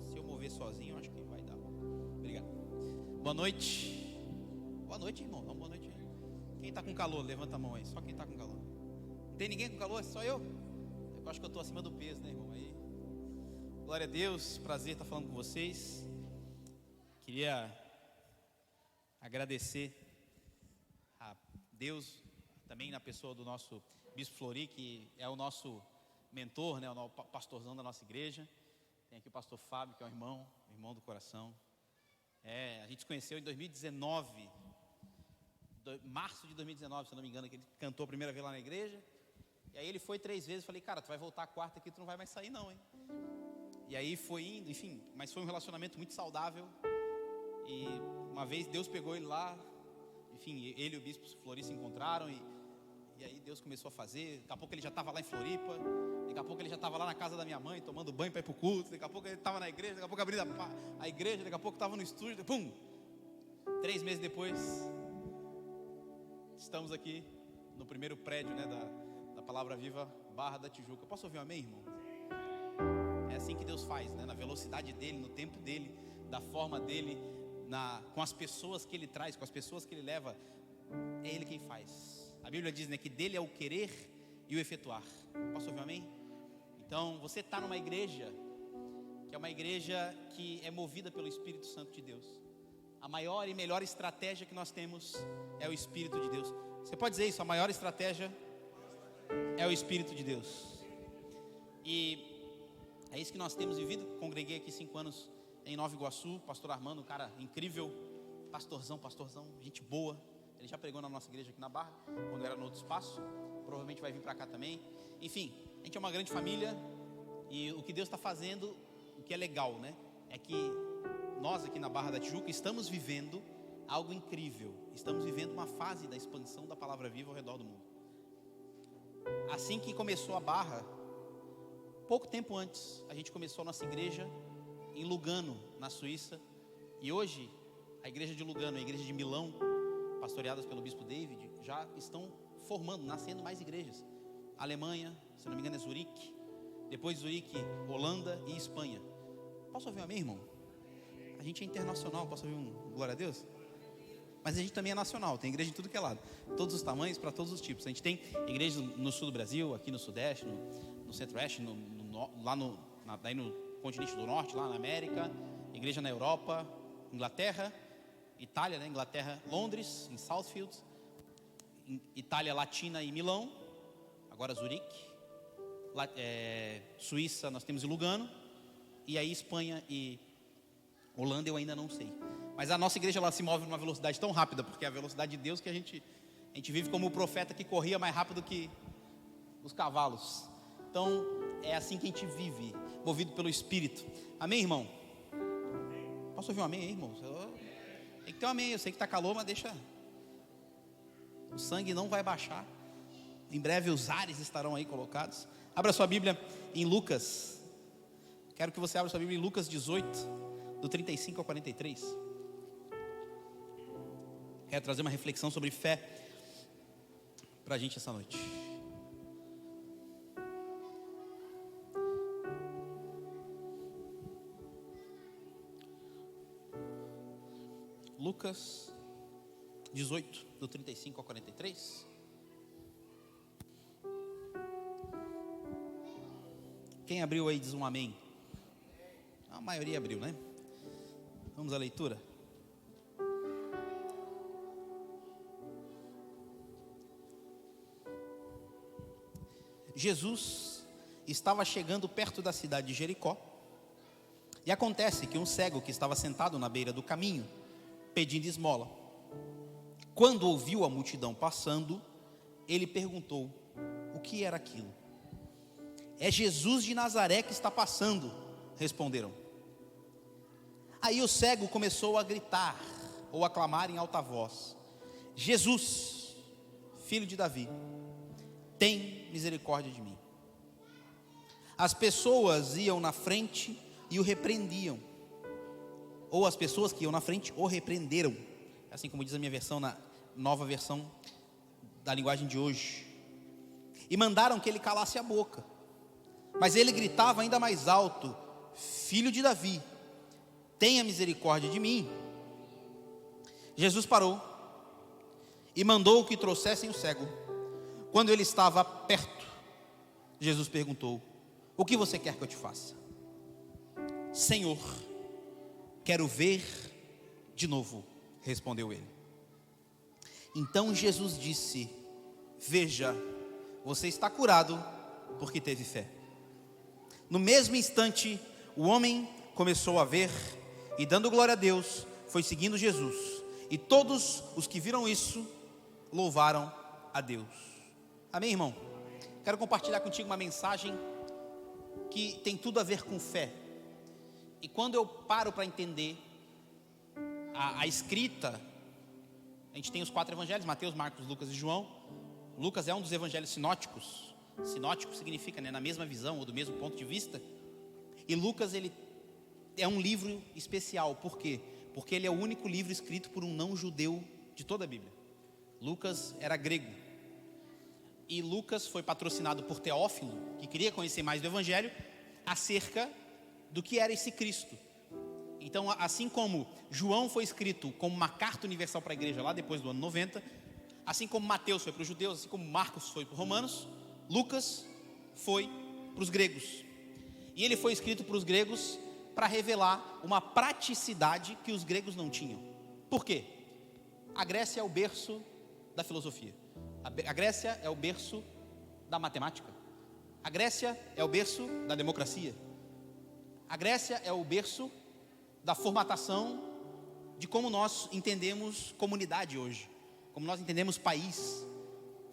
Se eu mover sozinho, eu acho que vai dar. Obrigado. Boa noite. Boa noite, irmão. Boa noite. Quem está com calor, levanta a mão aí. Só quem está com calor. Não tem ninguém com calor? É só eu? Eu acho que eu estou acima do peso, né, irmão? Aí. Glória a Deus. Prazer estar falando com vocês. Queria agradecer a Deus, também na pessoa do nosso Bispo Flori, que é o nosso mentor, né, o pastorzão da nossa igreja. Tem aqui o pastor Fábio, que é o irmão do coração. A gente se conheceu em 2019, março de 2019, se eu não me engano, que ele cantou a primeira vez lá na igreja. E aí ele foi 3 vezes, falei: cara, tu vai voltar a quarta aqui, tu não vai mais sair não, hein? E aí foi indo, enfim, mas foi um relacionamento muito saudável. E uma vez Deus pegou ele lá, enfim, ele e o Bispo Flori se encontraram e aí Deus começou a fazer. Daqui a pouco ele já estava lá em Floripa, daqui a pouco ele já estava lá na casa da minha mãe, tomando banho para ir para o culto, daqui a pouco ele estava na igreja, daqui a pouco abrindo a igreja, daqui a pouco estava no estúdio, pum! 3 meses depois, estamos aqui no primeiro prédio, né, da Palavra Viva, Barra da Tijuca. Posso ouvir um amém, irmão? É assim que Deus faz, né? Na velocidade dele, no tempo dele, da forma dele, com as pessoas que ele traz, com as pessoas que ele leva. É ele quem faz. A Bíblia diz, né, que dele é o querer e o efetuar. Posso ouvir um amém? Então, você está numa igreja que é uma igreja que é movida pelo Espírito Santo de Deus. A maior e melhor estratégia que nós temos é o Espírito de Deus. Você pode dizer isso? A maior estratégia é o Espírito de Deus. E é isso que nós temos vivido. Congreguei aqui 5 anos em Nova Iguaçu. Pastor Armando, um cara incrível, pastorzão, gente boa. Ele já pregou na nossa igreja aqui na Barra, quando era no outro espaço. Provavelmente vai vir para cá também. Enfim, a gente é uma grande família. E o que Deus está fazendo, o que é legal, né, é que nós aqui na Barra da Tijuca estamos vivendo algo incrível. Estamos vivendo uma fase da expansão da Palavra Viva ao redor do mundo. Assim que começou a Barra, pouco tempo antes, a gente começou a nossa igreja em Lugano, na Suíça. E hoje, a igreja de Lugano e a igreja de Milão, pastoreadas pelo Bispo David, já estão formando, nascendo mais igrejas. Alemanha, se não me engano é Zurique, depois Zurique, Holanda e Espanha. Posso ouvir um amém, irmão? A gente é internacional, posso ouvir um glória a Deus? Mas a gente também é nacional, tem igreja de tudo que é lado, todos os tamanhos, para todos os tipos. A gente tem igrejas no sul do Brasil, aqui no sudeste, no centro-oeste, daí no continente do norte, lá na América, igreja na Europa, Inglaterra, Itália, né? Inglaterra, Londres, em Southfield, Itália Latina e Milão, agora Zurique, Suíça nós temos em Lugano, e aí Espanha e Holanda eu ainda não sei. Mas a nossa igreja ela se move numa velocidade tão rápida, porque é a velocidade de Deus que a gente vive como o profeta que corria mais rápido que os cavalos. Então é assim que a gente vive, movido pelo Espírito. Amém, irmão? Posso ouvir um amém aí, irmão? Tem que ter um amém, eu sei que está calor, mas deixa. O sangue não vai baixar. Em breve os ares estarão aí colocados. Abra sua Bíblia em Lucas. Quero que você abra sua Bíblia em Lucas 18, do 35 ao 43. Quero trazer uma reflexão sobre fé para a gente essa noite. Lucas 18, do 35 ao 43. Quem abriu aí diz um amém. A maioria abriu, né? Vamos à leitura. Jesus estava chegando perto da cidade de Jericó. E acontece que um cego que estava sentado na beira do caminho, pedindo esmola, quando ouviu a multidão passando, ele perguntou: o que era aquilo? É Jesus de Nazaré que está passando, responderam. Aí o cego começou a gritar, ou a clamar em alta voz: Jesus, filho de Davi, tem misericórdia de mim. As pessoas iam na frente e o repreendiam, ou as pessoas que iam na frente o repreenderam, assim como diz a minha versão, na nova versão da linguagem de hoje, e mandaram que ele calasse a boca. Mas ele gritava ainda mais alto: filho de Davi, tenha misericórdia de mim. Jesus parou e mandou que trouxessem o cego. Quando ele estava perto, Jesus perguntou: o que você quer que eu te faça? Senhor, quero ver de novo, respondeu ele. Então Jesus disse: veja, você está curado porque teve fé. No mesmo instante, o homem começou a ver e, dando glória a Deus, foi seguindo Jesus. E todos os que viram isso louvaram a Deus. Amém, irmão? Quero compartilhar contigo uma mensagem que tem tudo a ver com fé. E quando eu paro para entender a escrita, a gente tem os 4 evangelhos: Mateus, Marcos, Lucas e João. Lucas é um dos evangelhos sinóticos. Sinótico significa, né, na mesma visão ou do mesmo ponto de vista. E Lucas, ele é um livro especial. Por quê? Porque ele é o único livro escrito por um não judeu de toda a Bíblia. Lucas era grego. E Lucas foi patrocinado por Teófilo, que queria conhecer mais do evangelho acerca do que era esse Cristo. Então, assim como João foi escrito como uma carta universal para a igreja lá depois do ano 90, assim como Mateus foi para os judeus, assim como Marcos foi para os romanos, Lucas foi para os gregos. E ele foi escrito para os gregos para revelar uma praticidade que os gregos não tinham. Por quê? A Grécia é o berço da filosofia. A Grécia é o berço da matemática. A Grécia é o berço da democracia. A Grécia é o berço da formatação de como nós entendemos comunidade hoje, como nós entendemos país.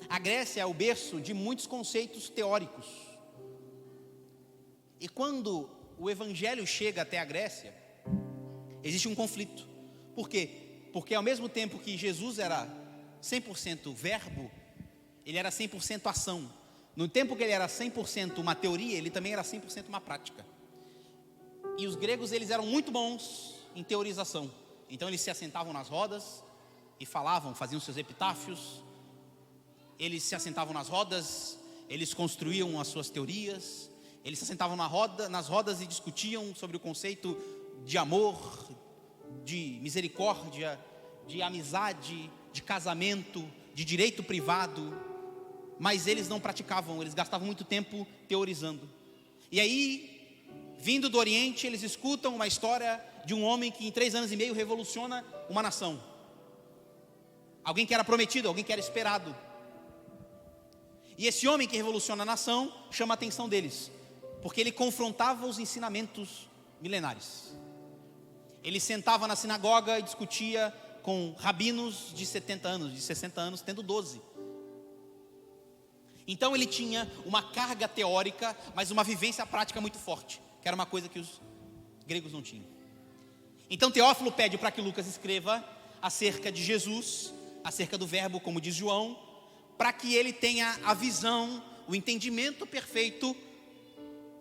A Grécia é o berço de muitos conceitos teóricos. E quando o evangelho chega até a Grécia, existe um conflito. Por quê? Porque ao mesmo tempo que Jesus era 100% verbo, ele era 100% ação. No tempo que ele era 100% uma teoria, ele também era 100% uma prática. E os gregos, eles eram muito bons em teorização. Então eles se assentavam nas rodas e falavam, faziam seus epitáfios eles se assentavam nas rodas, eles construíam as suas teorias, eles se assentavam nas rodas e discutiam sobre o conceito de amor, de misericórdia, de amizade, de casamento, de direito privado, mas eles não praticavam, eles gastavam muito tempo teorizando. E aí, vindo do Oriente, eles escutam uma história de um homem que em 3 anos e meio revoluciona uma nação. Alguém que era prometido, alguém que era esperado. E esse homem que revoluciona a nação chama a atenção deles, porque ele confrontava os ensinamentos milenares. Ele sentava na sinagoga e discutia com rabinos de 70 anos, de 60 anos, tendo 12. Então ele tinha uma carga teórica, mas uma vivência prática muito forte, que era uma coisa que os gregos não tinham. Então Teófilo pede para que Lucas escreva acerca de Jesus, acerca do verbo, como diz João, para que ele tenha a visão, o entendimento perfeito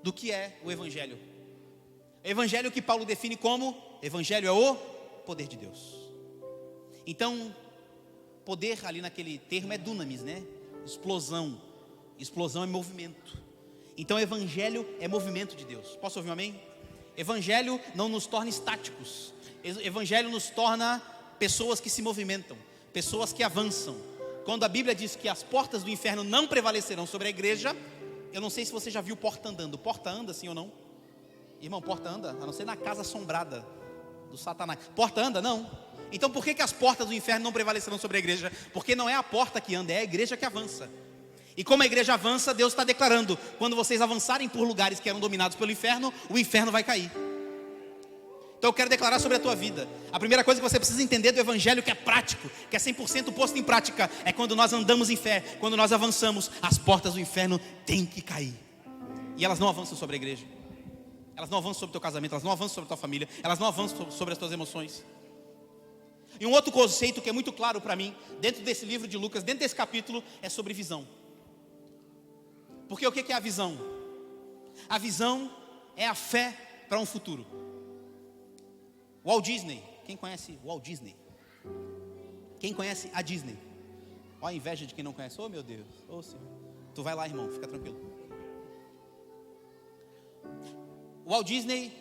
do que é o Evangelho. O Evangelho que Paulo define como: Evangelho é o poder de Deus. Então, poder ali naquele termo é dunamis, né? Explosão. Explosão é movimento. Então, Evangelho é movimento de Deus. Posso ouvir um amém? Evangelho não nos torna estáticos. Evangelho nos torna pessoas que se movimentam, pessoas que avançam. Quando a Bíblia diz que as portas do inferno não prevalecerão sobre a igreja, eu não sei se você já viu porta andando. Porta anda, sim ou não? Irmão, porta anda, a não ser na casa assombrada do Satanás. Porta anda? Não. Então por que as portas do inferno não prevalecerão sobre a igreja? Porque não é a porta que anda, é a igreja que avança. E como a igreja avança, Deus está declarando: quando vocês avançarem por lugares que eram dominados pelo inferno, o inferno vai cair. Então eu quero declarar sobre a tua vida. A primeira coisa que você precisa entender do Evangelho, que é prático, que é 100% posto em prática, é quando nós andamos em fé, quando nós avançamos, as portas do inferno têm que cair. E elas não avançam sobre a igreja, elas não avançam sobre o teu casamento, elas não avançam sobre a tua família, elas não avançam sobre as tuas emoções. E um outro conceito que é muito claro para mim, dentro desse livro de Lucas, dentro desse capítulo, é sobre visão. Porque o que é a visão? A visão é a fé para um futuro. Walt Disney, quem conhece Walt Disney? Quem conhece a Disney? Olha a inveja de quem não conhece. Oh meu Deus, oh Senhor. Tu vai lá, irmão, fica tranquilo. O Walt Disney,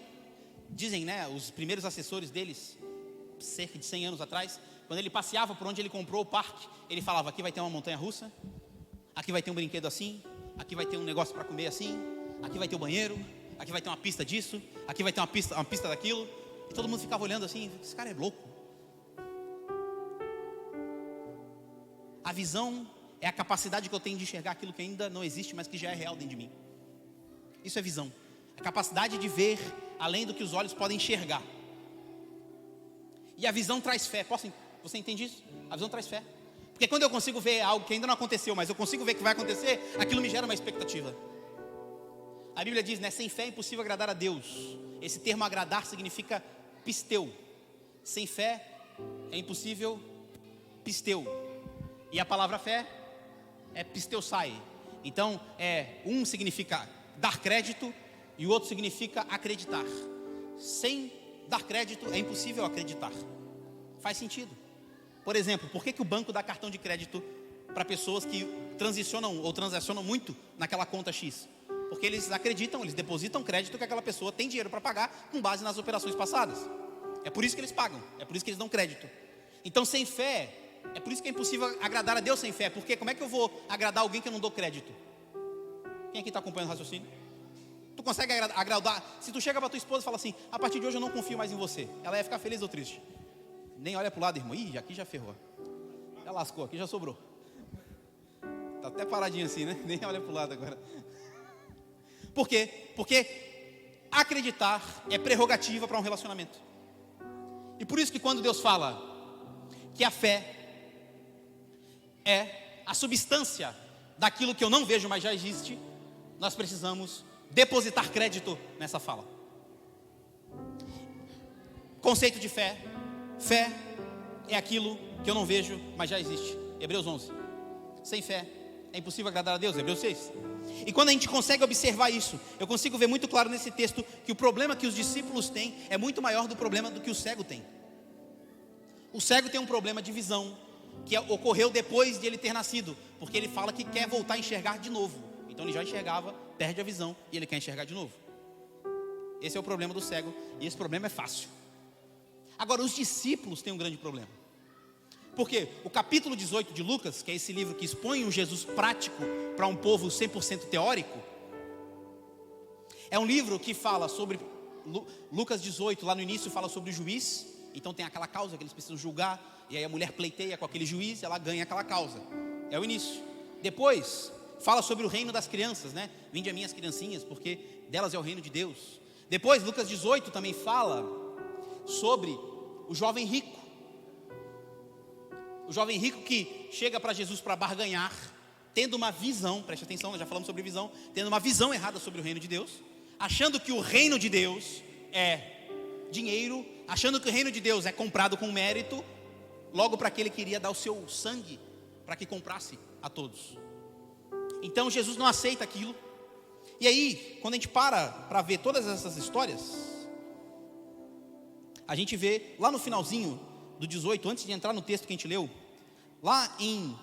dizem, né, os primeiros assessores deles, cerca de 100 anos atrás, quando ele passeava por onde ele comprou o parque, ele falava: aqui vai ter uma montanha russa, aqui vai ter um brinquedo assim, aqui vai ter um negócio para comer assim, aqui vai ter o banheiro, aqui vai ter uma pista disso, aqui vai ter uma pista daquilo. E todo mundo ficava olhando assim: esse cara é louco. A visão é a capacidade que eu tenho de enxergar aquilo que ainda não existe, mas que já é real dentro de mim. Isso é visão. A capacidade de ver além do que os olhos podem enxergar. E a visão traz fé. Você entende isso? A visão traz fé. Porque quando eu consigo ver algo que ainda não aconteceu, mas eu consigo ver que vai acontecer, aquilo me gera uma expectativa. A Bíblia diz, né? Sem fé é impossível agradar a Deus. Esse termo agradar significa pisteu. Sem fé é impossível pisteu. E a palavra fé é pisteusai. Então, um significa dar crédito e o outro significa acreditar. Sem dar crédito é impossível acreditar. Faz sentido. Por exemplo, por que o banco dá cartão de crédito para pessoas que transicionam ou transacionam muito naquela conta X? Porque eles acreditam, eles depositam crédito que aquela pessoa tem dinheiro para pagar com base nas operações passadas. É por isso que eles pagam, é por isso que eles dão crédito. Então, sem fé, é por isso que é impossível agradar a Deus sem fé. Porque como é que eu vou agradar alguém que eu não dou crédito? Quem aqui está acompanhando o raciocínio? Tu consegue agradar? Se tu chega para tua esposa e fala assim: a partir de hoje eu não confio mais em você, ela ia ficar feliz ou triste? Nem olha para o lado, irmão. Ih, aqui já ferrou, já lascou, aqui já sobrou. Está até paradinho assim, né? Nem olha para o lado agora. Por quê? Porque acreditar é prerrogativa para um relacionamento. E por isso que quando Deus fala que a fé é a substância daquilo que eu não vejo, mas já existe, nós precisamos depositar crédito nessa fala. Conceito de fé. Fé é aquilo que eu não vejo, mas já existe. Hebreus 11. Sem fé é impossível agradar a Deus. Hebreus 6. E quando a gente consegue observar isso, eu consigo ver muito claro nesse texto que o problema que os discípulos têm é muito maior do problema do que o cego tem. O cego tem um problema de visão, que ocorreu depois de ele ter nascido, porque ele fala que quer voltar a enxergar de novo. Então ele já enxergava, perde a visão e ele quer enxergar de novo. Esse é o problema do cego, e esse problema é fácil. Agora, os discípulos têm um grande problema. Porque o capítulo 18 de Lucas, que é esse livro que expõe um Jesus prático para um povo 100% teórico, é um livro que fala sobre, Lucas 18, lá no início fala sobre o juiz. Então tem aquela causa que eles precisam julgar, e aí a mulher pleiteia com aquele juiz e ela ganha aquela causa. É o início. Depois fala sobre o reino das crianças, né? Vinde a mim as criancinhas, porque delas é o reino de Deus. Depois Lucas 18 também fala sobre o jovem rico. O jovem rico que chega para Jesus para barganhar, tendo uma visão, preste atenção, nós já falamos sobre visão, tendo uma visão errada sobre o reino de Deus, achando que o reino de Deus é dinheiro, achando que o reino de Deus é comprado com mérito, logo para que ele queria dar o seu sangue para que comprasse a todos. Então Jesus não aceita aquilo. E aí, quando a gente para ver todas essas histórias, a gente vê lá no finalzinho do 18, antes de entrar no texto que a gente leu, lá em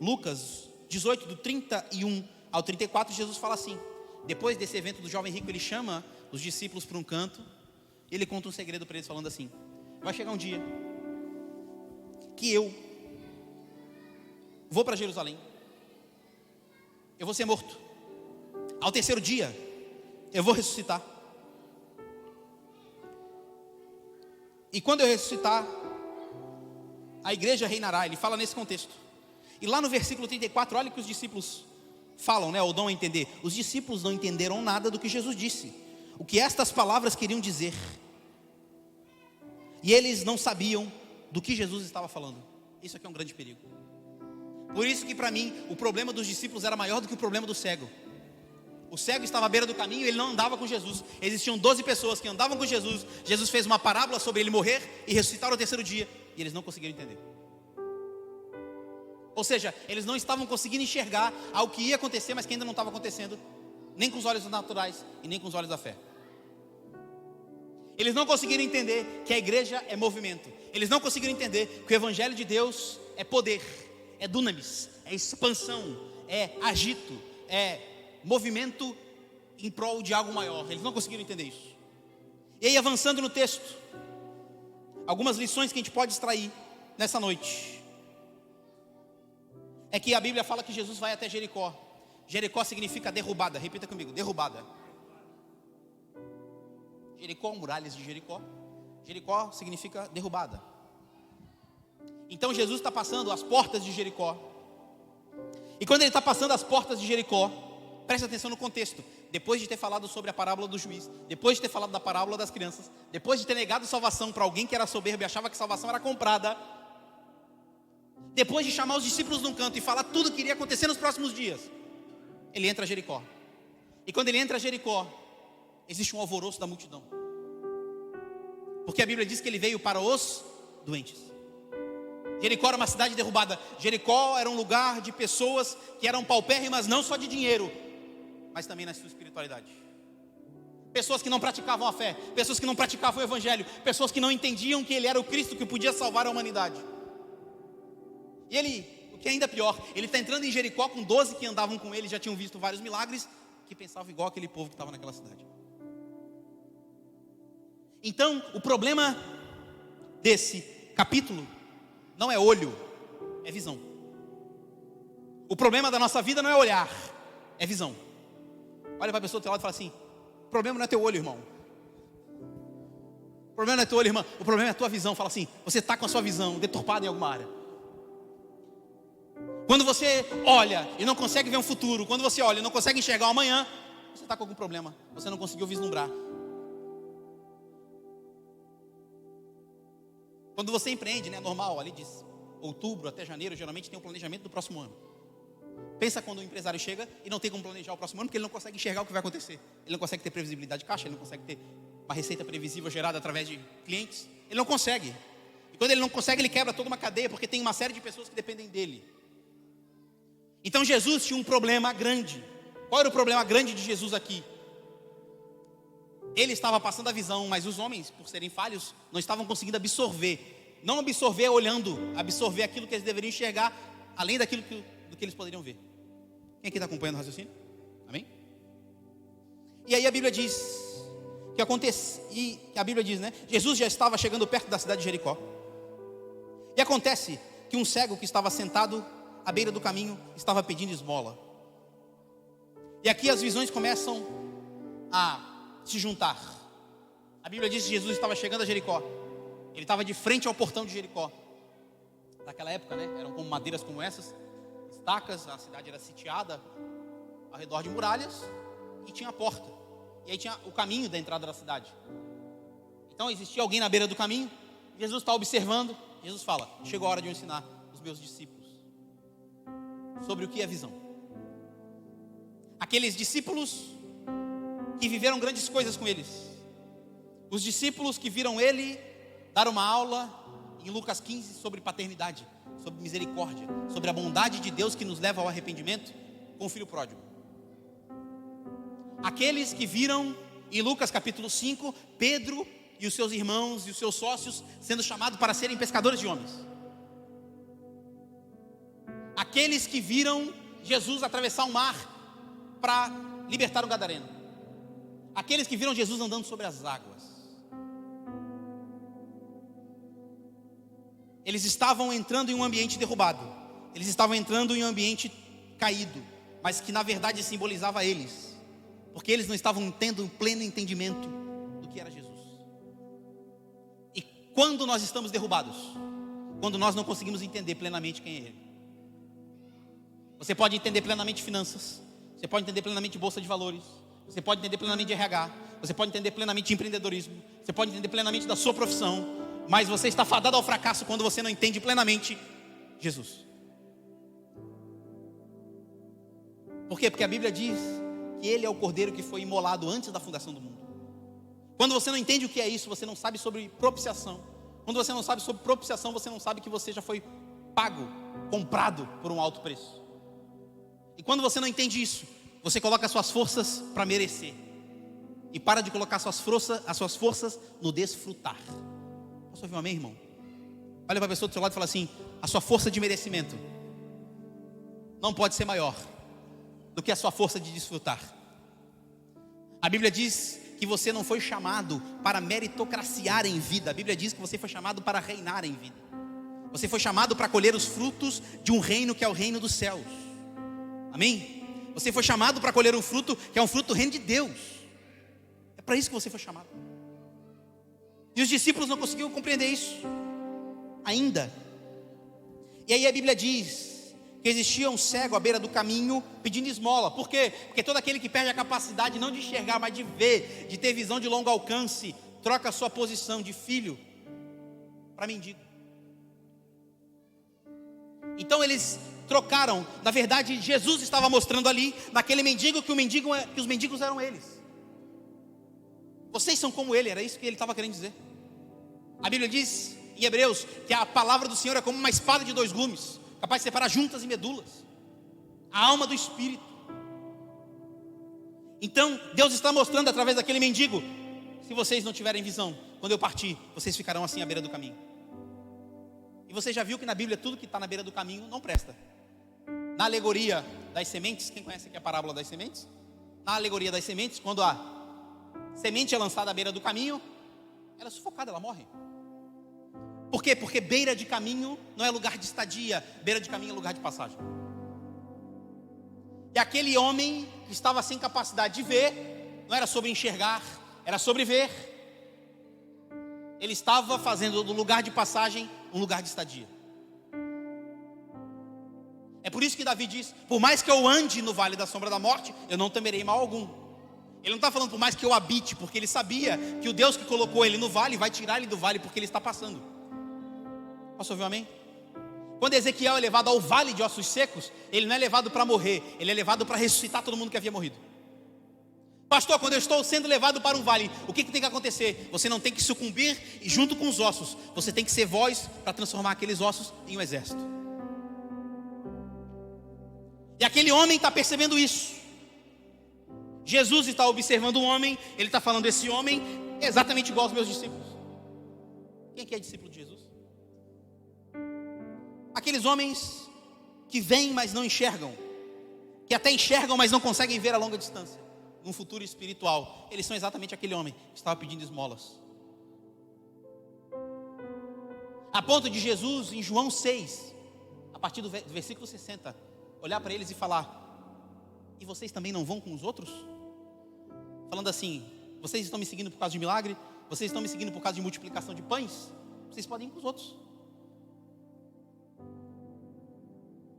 Lucas 18, do 31 ao 34, Jesus fala assim: depois desse evento do jovem rico, ele chama os discípulos para um canto, ele conta um segredo para eles, falando assim: vai chegar um dia que eu vou para Jerusalém, eu vou ser morto, ao terceiro dia eu vou ressuscitar, e quando eu ressuscitar, a igreja reinará. Ele fala nesse contexto. E lá no versículo 34, olha o que os discípulos falam, né, ou dão a entender. Os discípulos não entenderam nada do que Jesus disse, o que estas palavras queriam dizer, e eles não sabiam do que Jesus estava falando. Isso aqui é um grande perigo. Por isso que para mim o problema dos discípulos era maior do que o problema do cego. O cego estava à beira do caminho e ele não andava com Jesus. Existiam 12 pessoas que andavam com Jesus. Jesus fez uma parábola sobre ele morrer e ressuscitar no terceiro dia, e eles não conseguiram entender. Ou seja, eles não estavam conseguindo enxergar algo que ia acontecer, mas que ainda não estava acontecendo, nem com os olhos naturais e nem com os olhos da fé. Eles não conseguiram entender que a igreja é movimento. Eles não conseguiram entender que o evangelho de Deus é poder, é dunamis, é expansão, é agito, é movimento em prol de algo maior. Eles não conseguiram entender isso. E aí, avançando no texto, algumas lições que a gente pode extrair nessa noite é que a Bíblia fala que Jesus vai até Jericó. Jericó significa derrubada. Repita comigo: derrubada. Jericó, muralhas de Jericó. Jericó significa derrubada. Então Jesus está passando as portas de Jericó. E quando ele está passando as portas de Jericó, preste atenção no contexto. Depois de ter falado sobre a parábola do juiz, depois de ter falado da parábola das crianças, depois de ter negado salvação para alguém que era soberbo e achava que salvação era comprada, depois de chamar os discípulos num canto e falar tudo que iria acontecer nos próximos dias, ele entra a Jericó. E quando ele entra a Jericó, existe um alvoroço da multidão, porque a Bíblia diz que ele veio para os doentes. Jericó era uma cidade derrubada. Jericó era um lugar de pessoas que eram paupérrimas, não só de dinheiro, mas também na sua espiritualidade. Pessoas que não praticavam a fé, pessoas que não praticavam o evangelho, pessoas que não entendiam que ele era o Cristo que podia salvar a humanidade. E ele, o que é ainda pior, ele está entrando em Jericó com 12 que andavam com ele, já tinham visto vários milagres, que pensavam igual aquele povo que estava naquela cidade. Então, o problema desse capítulo não é olho, é visão. O problema da nossa vida não é olhar, é visão. Olha para a pessoa do teu lado e fala assim: o problema não é teu olho, irmão. O problema não é teu olho, irmã. O problema é a tua visão. Fala assim: você está com a sua visão deturpada em alguma área. Quando você olha e não consegue ver um futuro, quando você olha e não consegue enxergar o amanhã, você está com algum problema. Você não conseguiu vislumbrar. Quando você empreende, né, normal, ali de outubro até janeiro, geralmente tem um planejamento do próximo ano. Pensa quando o empresário chega e não tem como planejar o próximo ano, porque ele não consegue enxergar o que vai acontecer. Ele não consegue ter previsibilidade de caixa, ele não consegue ter uma receita previsível gerada através de clientes. Ele não consegue. E quando ele não consegue, ele quebra toda uma cadeia, porque tem uma série de pessoas que dependem dele. Então Jesus tinha um problema grande. Qual era o problema grande de Jesus aqui? Ele estava passando a visão, mas os homens, por serem falhos, não estavam conseguindo absorver Não absorver olhando, absorver aquilo que eles deveriam enxergar, além daquilo do que eles poderiam ver. Quem aqui está acompanhando o raciocínio? Amém? E aí a Bíblia diz que acontece, e a Bíblia diz, né? Jesus já estava chegando perto da cidade de Jericó. E acontece que um cego que estava sentado à beira do caminho estava pedindo esmola. E aqui as visões começam a se juntar. A Bíblia diz que Jesus estava chegando a Jericó. Ele estava de frente ao portão de Jericó. Naquela época, né? Eram como madeiras como essas, estacas, a cidade era sitiada ao redor de muralhas e tinha a porta. E aí tinha o caminho da entrada da cidade. Então existia alguém na beira do caminho. Jesus está observando. Jesus fala: chegou a hora de eu ensinar os meus discípulos sobre o que é visão. Aqueles discípulos que viveram grandes coisas com eles. Os discípulos que viram ele dar uma aula em Lucas 15 sobre paternidade, sobre misericórdia, sobre a bondade de Deus que nos leva ao arrependimento com o filho pródigo. Aqueles que viram em Lucas capítulo 5, Pedro e os seus irmãos e os seus sócios sendo chamados para serem pescadores de homens. Aqueles que viram Jesus atravessar o mar para libertar o gadareno. Aqueles que viram Jesus andando sobre as águas. Eles estavam entrando em um ambiente derrubado. Eles estavam entrando em um ambiente caído, mas que na verdade simbolizava eles, porque eles não estavam tendo um pleno entendimento do que era Jesus. E quando nós estamos derrubados? Quando nós não conseguimos entender plenamente quem é Ele. Você pode entender plenamente finanças, você pode entender plenamente bolsa de valores, você pode entender plenamente de RH, você pode entender plenamente de empreendedorismo, você pode entender plenamente da sua profissão, mas você está fadado ao fracasso quando você não entende plenamente Jesus. Por quê? Porque a Bíblia diz que Ele é o Cordeiro que foi imolado antes da fundação do mundo. Quando você não entende o que é isso, você não sabe sobre propiciação. Quando você não sabe sobre propiciação, você não sabe que você já foi pago, comprado por um alto preço. E quando você não entende isso, você coloca as suas forças para merecer. E para de colocar as suas forças no desfrutar. Posso ouvir um amém, irmão? Olha para a pessoa do seu lado e fala assim: a sua força de merecimento não pode ser maior do que a sua força de desfrutar. A Bíblia diz que você não foi chamado para meritocraciar em vida. A Bíblia diz que você foi chamado para reinar em vida. Você foi chamado para colher os frutos de um reino que é o reino dos céus. Amém? Você foi chamado para colher um fruto que é um fruto do reino de Deus. É para isso que você foi chamado. E os discípulos não conseguiam compreender isso ainda. E aí a Bíblia diz que existia um cego à beira do caminho pedindo esmola. Por quê? Porque todo aquele que perde a capacidade não de enxergar, mas de ver, de ter visão de longo alcance, troca a sua posição de filho para mendigo. Então eles trocaram. Na verdade, Jesus estava mostrando ali, naquele mendigo, que os mendigos eram eles. Vocês são como ele, era isso que ele estava querendo dizer. A Bíblia diz em Hebreus que a palavra do Senhor é como uma espada de dois gumes, capaz de separar juntas e medulas, a alma do espírito. Então Deus está mostrando através daquele mendigo: se vocês não tiverem visão, quando eu partir, vocês ficarão assim à beira do caminho. E você já viu que na Bíblia tudo que está na beira do caminho não presta. Na alegoria das sementes, quem conhece aqui a parábola das sementes? Na alegoria das sementes, quando a semente é lançada à beira do caminho, ela é sufocada, ela morre. Por quê? Porque beira de caminho não é lugar de estadia, beira de caminho é lugar de passagem. E aquele homem que estava sem capacidade de ver, não era sobre enxergar, era sobre ver. Ele estava fazendo do lugar de passagem um lugar de estadia. É por isso que Davi diz: por mais que eu ande no vale da sombra da morte, eu não temerei mal algum. Ele não está falando por mais que eu habite, porque ele sabia que o Deus que colocou ele no vale vai tirar ele do vale porque ele está passando. Posso ouvir um amém? Quando Ezequiel é levado ao vale de ossos secos, ele não é levado para morrer, ele é levado para ressuscitar todo mundo que havia morrido. Pastor, quando eu estou sendo levado para um vale, o que tem que acontecer? Você não tem que sucumbir e junto com os ossos, você tem que ser voz para transformar aqueles ossos em um exército. E aquele homem está percebendo isso. Jesus está observando um homem, ele está falando: esse homem é exatamente igual aos meus discípulos. Quem aqui é discípulo de Jesus? Aqueles homens que veem, mas não enxergam, que até enxergam, mas não conseguem ver a longa distância, num futuro espiritual. Eles são exatamente aquele homem que estava pedindo esmolas. A ponto de Jesus, em João 6, a partir do versículo 60, olhar para eles e falar: e vocês também não vão com os outros? Falando assim: vocês estão me seguindo por causa de milagre? Vocês estão me seguindo por causa de multiplicação de pães? Vocês podem ir com os outros.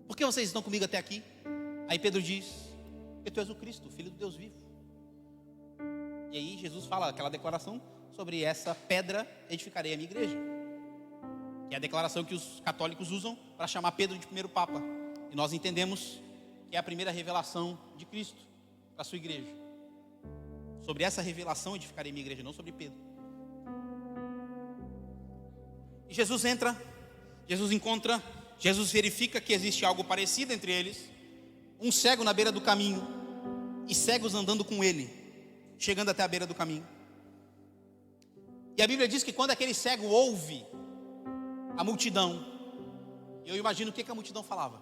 Por que vocês estão comigo até aqui? Aí Pedro diz: porque tu és o Cristo, o Filho do Deus vivo. E aí Jesus fala aquela declaração sobre essa pedra edificarei a minha igreja, que é a declaração que os católicos usam para chamar Pedro de primeiro Papa. E nós entendemos que é a primeira revelação de Cristo para a sua igreja. Sobre essa revelação edificarei minha igreja, não sobre Pedro. E Jesus entra, Jesus encontra, Jesus verifica que existe algo parecido entre eles. Um cego na beira do caminho e cegos andando com ele, chegando até a beira do caminho. E a Bíblia diz que quando aquele cego ouve a multidão, eu imagino o que a multidão falava: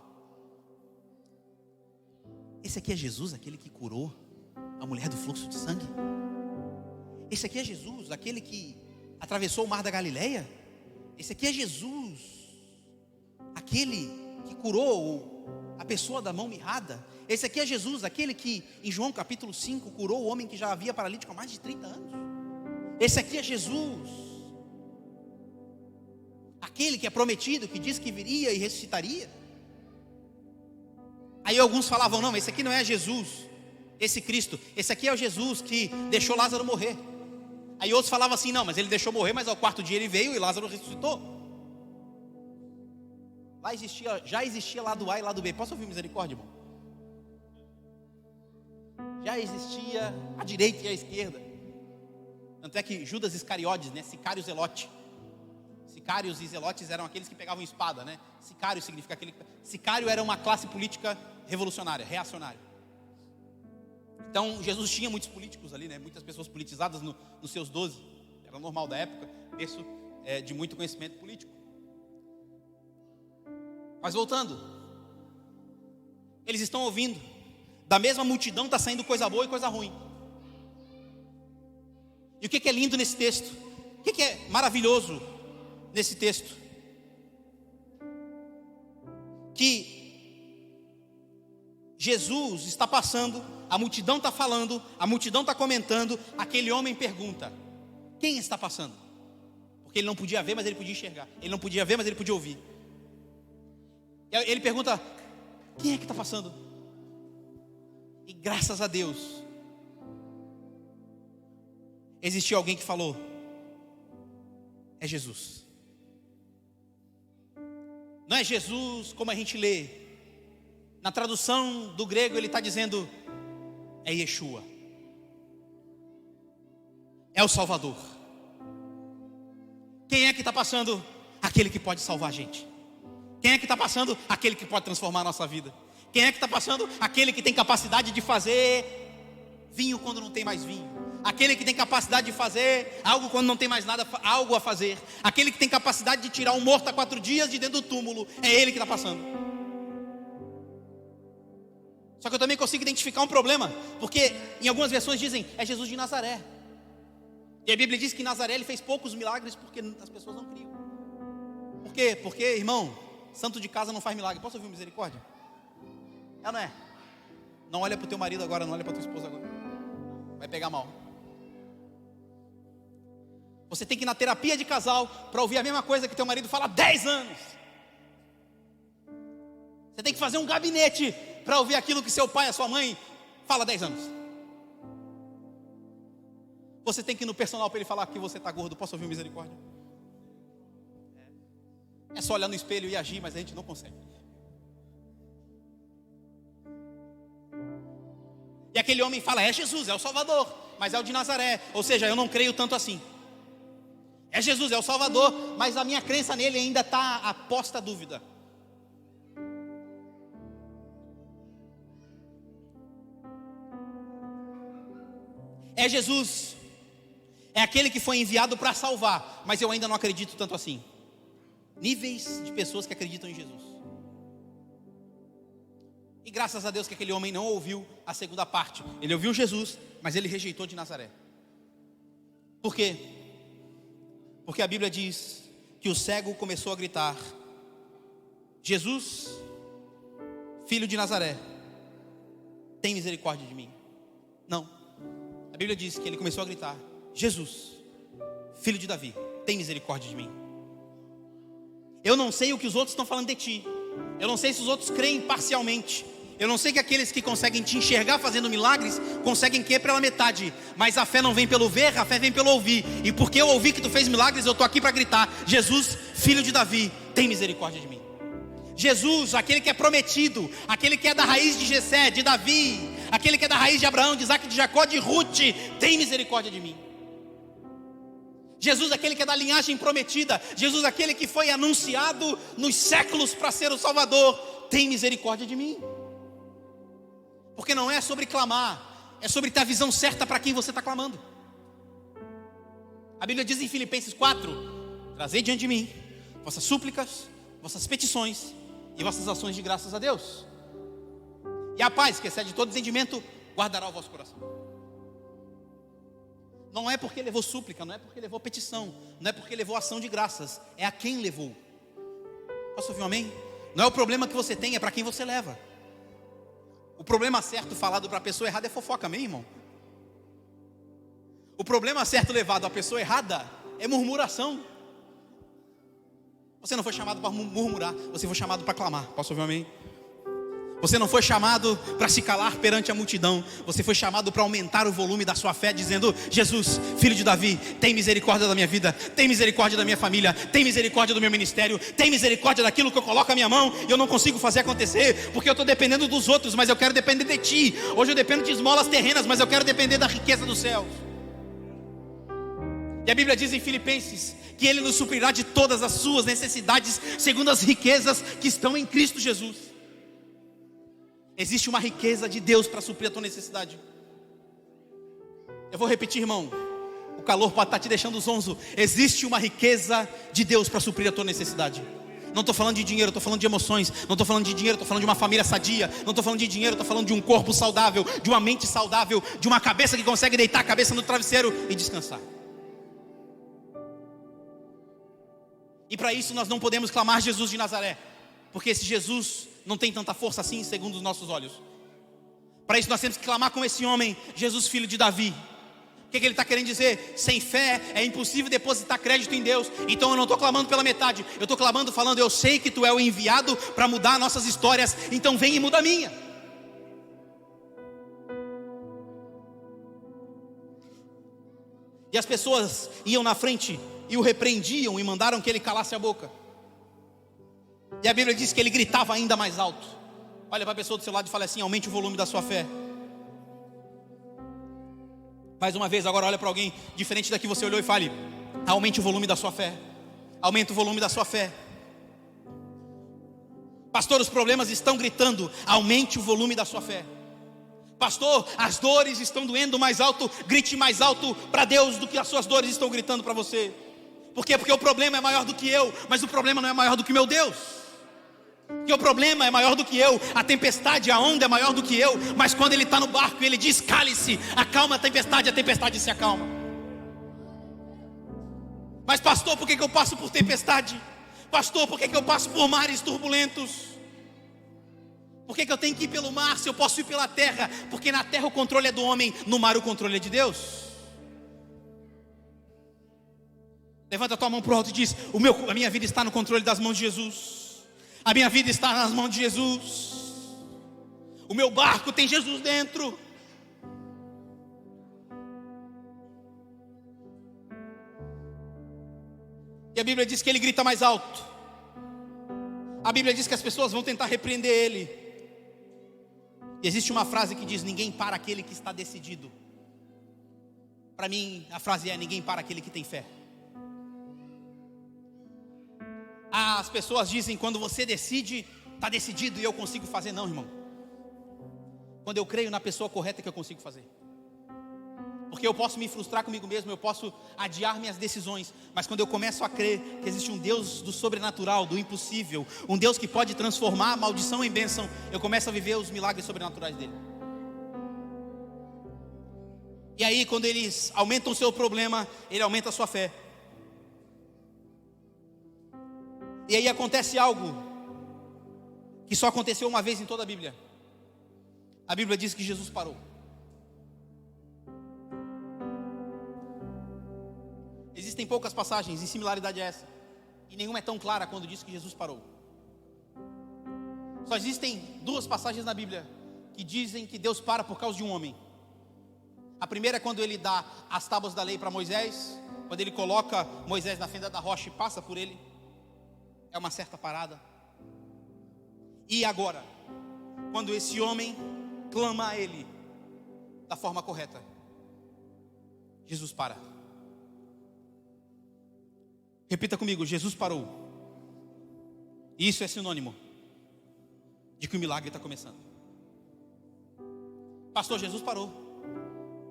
esse aqui é Jesus, aquele que curou a mulher do fluxo de sangue? Esse aqui é Jesus, aquele que atravessou o mar da Galileia? Esse aqui é Jesus, aquele que curou a pessoa da mão mirrada? Esse aqui é Jesus, aquele que em João capítulo 5 curou o homem que já havia paralítico há mais de 30 anos? Esse aqui é Jesus, aquele que é prometido, que diz que viria e ressuscitaria? Aí alguns falavam: não, esse aqui não é Jesus, esse Cristo, esse aqui é o Jesus que deixou Lázaro morrer. Aí outros falavam assim: não, mas ele deixou morrer, mas ao quarto dia ele veio e Lázaro ressuscitou. Já existia lado A e lado B. Posso ouvir misericórdia, irmão? Já existia a direita e a esquerda. Tanto é que Judas Iscariotes, né, sicário zelote. Sicários e zelotes eram aqueles que pegavam espada, né? Sicário significa aquele... Sicário era uma classe política revolucionária, reacionária. Então Jesus tinha muitos políticos ali, né? Muitas pessoas politizadas nos seus 12. Era normal da época, berço de muito conhecimento político. Mas voltando, eles estão ouvindo, da mesma multidão está saindo coisa boa e coisa ruim. E o que é lindo nesse texto? O que é maravilhoso nesse texto? Que Jesus está passando, a multidão está falando, a multidão está comentando, aquele homem pergunta: quem está passando? Porque ele não podia ver, mas ele podia enxergar. Ele não podia ver, mas ele podia ouvir. Ele pergunta: quem é que está passando? E graças a Deus existiu alguém que falou: é Jesus. Não é Jesus como a gente lê. Na tradução do grego ele está dizendo: é Yeshua, é o Salvador. Quem é que está passando? Aquele que pode salvar a gente. Quem é que está passando? Aquele que pode transformar a nossa vida. Quem é que está passando? Aquele que tem capacidade de fazer vinho quando não tem mais vinho. Aquele que tem capacidade de fazer algo quando não tem mais nada, algo a fazer. Aquele que tem capacidade de tirar um morto há 4 dias de dentro do túmulo. É ele que está passando. Só que eu também consigo identificar um problema, porque em algumas versões dizem: é Jesus de Nazaré. E a Bíblia diz que em Nazaré ele fez poucos milagres porque as pessoas não criam. Por quê? Porque, irmão, santo de casa não faz milagre. Posso ouvir misericórdia? É ou não é? Não olha para o teu marido agora, não olha para a tua esposa agora. Vai pegar mal. Você tem que ir na terapia de casal para ouvir a mesma coisa que teu marido fala há 10 anos. Você tem que fazer um gabinete para ouvir aquilo que seu pai, a sua mãe fala há 10 anos. Você tem que ir no personal para ele falar que você está gordo. Posso ouvir misericórdia? É só olhar no espelho e agir, mas a gente não consegue. E aquele homem fala: é Jesus, é o Salvador, mas é o de Nazaré. Ou seja, eu não creio tanto assim. É Jesus, é o Salvador, mas a minha crença nele ainda está a posta dúvida. É Jesus, é aquele que foi enviado para salvar, mas eu ainda não acredito tanto assim. Níveis de pessoas que acreditam em Jesus. E graças a Deus que aquele homem não ouviu a segunda parte. Ele ouviu Jesus, mas ele rejeitou de Nazaré. Por quê? Porque a Bíblia diz que o cego começou a gritar: Jesus, filho de Nazaré, tem misericórdia de mim. Não, a Bíblia diz que ele começou a gritar: Jesus, filho de Davi, tem misericórdia de mim. Eu não sei o que os outros estão falando de ti. Eu não sei se os outros creem parcialmente. Eu não sei que aqueles que conseguem te enxergar fazendo milagres conseguem crer pela metade. Mas a fé não vem pelo ver, a fé vem pelo ouvir. E porque eu ouvi que tu fez milagres, eu estou aqui para gritar: Jesus, filho de Davi, tem misericórdia de mim. Jesus, aquele que é prometido, aquele que é da raiz de Jessé, de Davi, aquele que é da raiz de Abraão, de Isaac, de Jacó, de Ruth, tem misericórdia de mim. Jesus, aquele que é da linhagem prometida, Jesus, aquele que foi anunciado nos séculos para ser o Salvador, tem misericórdia de mim. Porque não é sobre clamar, é sobre ter a visão certa para quem você está clamando. A Bíblia diz em Filipenses 4: trazei diante de mim vossas súplicas, vossas petições e vossas ações de graças a Deus. E a paz, que excede todo entendimento, guardará o vosso coração. Não é porque levou súplica, não é porque levou petição, não é porque levou ação de graças, é a quem levou. Posso ouvir um amém? Não é o problema que você tem, é para quem você leva. O problema certo falado para a pessoa errada é fofoca, amém, irmão? O problema certo levado à pessoa errada é murmuração. Você não foi chamado para murmurar, você foi chamado para clamar. Posso ouvir um amém? Você não foi chamado para se calar perante a multidão. Você foi chamado para aumentar o volume da sua fé, dizendo: Jesus, filho de Davi, tem misericórdia da minha vida, tem misericórdia da minha família, tem misericórdia do meu ministério, tem misericórdia daquilo que eu coloco a minha mão e eu não consigo fazer acontecer, porque eu estou dependendo dos outros, mas eu quero depender de ti. Hoje eu dependo de esmolas terrenas, mas eu quero depender da riqueza dos céus. E a Bíblia diz em Filipenses que Ele nos suprirá de todas as suas necessidades, segundo as riquezas que estão em Cristo Jesus. Existe uma riqueza de Deus para suprir a tua necessidade. Eu vou repetir, irmão. O calor pode estar te deixando zonzo. Existe uma riqueza de Deus para suprir a tua necessidade. Não estou falando de dinheiro, estou falando de emoções. Não estou falando de dinheiro, estou falando de uma família sadia. Não estou falando de dinheiro, estou falando de um corpo saudável, de uma mente saudável, de uma cabeça que consegue deitar a cabeça no travesseiro e descansar. E para isso nós não podemos clamar Jesus de Nazaré, porque esse Jesus não tem tanta força assim, segundo os nossos olhos. Para isso nós temos que clamar com esse homem: Jesus, filho de Davi. O que ele está querendo dizer? Sem fé é impossível depositar crédito em Deus. Então eu não estou clamando pela metade, eu estou clamando falando: eu sei que tu é o enviado para mudar nossas histórias, então vem e muda a minha. E as pessoas iam na frente e o repreendiam e mandaram que ele calasse a boca. E a Bíblia diz que ele gritava ainda mais alto. Olha para a pessoa do seu lado e fala assim: aumente o volume da sua fé. Mais uma vez, agora olha para alguém diferente da que você olhou e fale: aumente o volume da sua fé. Aumenta o volume da sua fé. Pastor, os problemas estão gritando. Aumente o volume da sua fé. Pastor, as dores estão doendo mais alto. Grite mais alto para Deus do que as suas dores estão gritando para você. Por quê? Porque o problema é maior do que eu, mas o problema não é maior do que meu Deus. Porque o problema é maior do que eu, a tempestade, a onda é maior do que eu, mas quando ele está no barco e ele diz: cale-se, acalma a tempestade se acalma. Mas pastor, por que eu passo por tempestade? Pastor, por que eu passo por mares turbulentos? Por que eu tenho que ir pelo mar se eu posso ir pela terra? Porque na terra o controle é do homem, no mar o controle é de Deus. Levanta a tua mão para o alto e diz: a minha vida está no controle das mãos de Jesus. A minha vida está nas mãos de Jesus. O meu barco tem Jesus dentro. E a Bíblia diz que ele grita mais alto. A Bíblia diz que as pessoas vão tentar repreender ele. E existe uma frase que diz: ninguém para aquele que está decidido. Para mim a frase é: ninguém para aquele que tem fé. As pessoas dizem: quando você decide, está decidido e eu consigo fazer. Não, irmão. Quando eu creio na pessoa correta que eu consigo fazer. Porque Porque eu posso me frustrar comigo mesmo, eu posso adiar minhas decisões, mas quando eu começo a crer que existe um Deus do sobrenatural, do impossível, um Deus que pode transformar a maldição em bênção, eu começo a viver os milagres sobrenaturais dele. E aí, quando eles aumentam o seu problema, ele aumenta a sua fé. E aí acontece algo que só aconteceu uma vez em toda a Bíblia. A Bíblia diz que Jesus parou. Existem poucas passagens em similaridade a essa, e nenhuma é tão clara quando diz que Jesus parou. Só existem duas passagens na Bíblia que dizem que Deus para por causa de um homem. A primeira é quando ele dá as tábuas da lei para Moisés, quando ele coloca Moisés na fenda da rocha e passa por ele. É uma certa parada. E agora, quando esse homem clama a ele da forma correta, Jesus para. Repita comigo: Jesus parou. Isso é sinônimo de que o milagre está começando. Pastor, Jesus parou.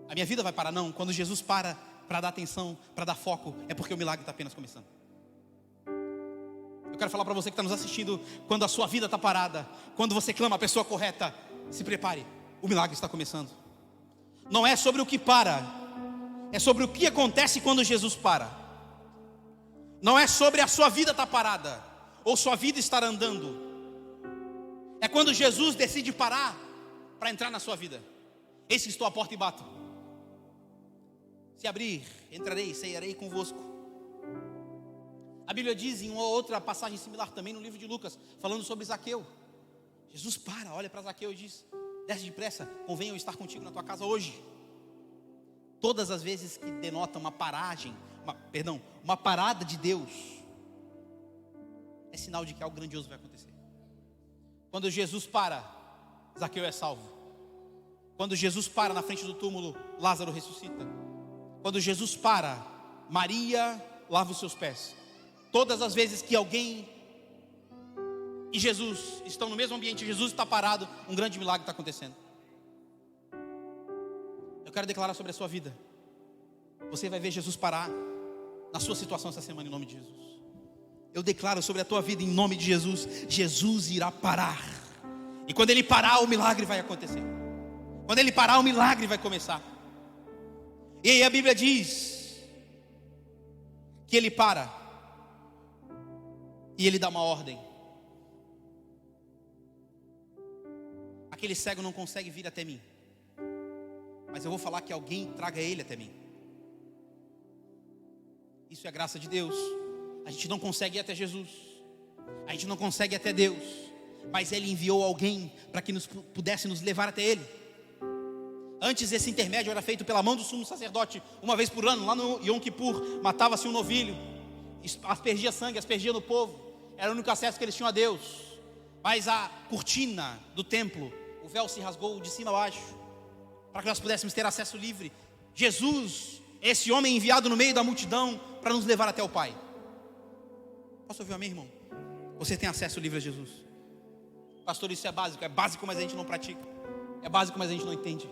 A minha vida vai parar? Não. Quando Jesus para dar atenção, para dar foco, é porque o milagre está apenas começando. Eu quero falar para você que está nos assistindo: quando a sua vida está parada, quando você clama a pessoa correta, se prepare, o milagre está começando. Não é sobre o que para, é sobre o que acontece quando Jesus para. Não é sobre a sua vida estar parada, ou sua vida estar andando. É quando Jesus decide parar para entrar na sua vida. Eis que estou à porta e bato. Se abrir, entrarei, cearei convosco. A Bíblia diz em uma outra passagem similar também no livro de Lucas, falando sobre Zaqueu. Jesus para, olha para Zaqueu e diz: desce depressa, convém eu estar contigo na tua casa hoje. Todas as vezes que denota uma parada de Deus, é sinal de que algo grandioso vai acontecer. Quando Jesus para, Zaqueu é salvo. Quando Jesus para na frente do túmulo, Lázaro ressuscita. Quando Jesus para, Maria lava os seus pés. Todas as vezes que alguém e Jesus estão no mesmo ambiente, Jesus está parado, um grande milagre está acontecendo. Eu quero declarar sobre a sua vida: você vai ver Jesus parar na sua situação essa semana, em nome de Jesus. Eu declaro sobre a tua vida, em nome de Jesus: Jesus irá parar. E quando Ele parar, o milagre vai acontecer. Quando Ele parar, o milagre vai começar. E aí a Bíblia diz que Ele para e Ele dá uma ordem. Aquele cego não consegue vir até mim, mas eu vou falar que alguém traga ele até mim. Isso é graça de Deus. A gente não consegue ir até Jesus, a gente não consegue ir até Deus, mas Ele enviou alguém para que pudesse nos levar até Ele. Antes esse intermédio era feito pela mão do sumo sacerdote, uma vez por ano, lá no Yom Kippur, matava-se um novilho, aspergia sangue, aspergia no povo, era o único acesso que eles tinham a Deus. Mas a cortina do templo, o véu se rasgou de cima a baixo, para que nós pudéssemos ter acesso livre. Jesus, esse homem enviado no meio da multidão para nos levar até o Pai. Posso ouvir amém, irmão? Você tem acesso livre a Jesus. Pastor, isso é básico, mas a gente não pratica. É básico, mas a gente não entende.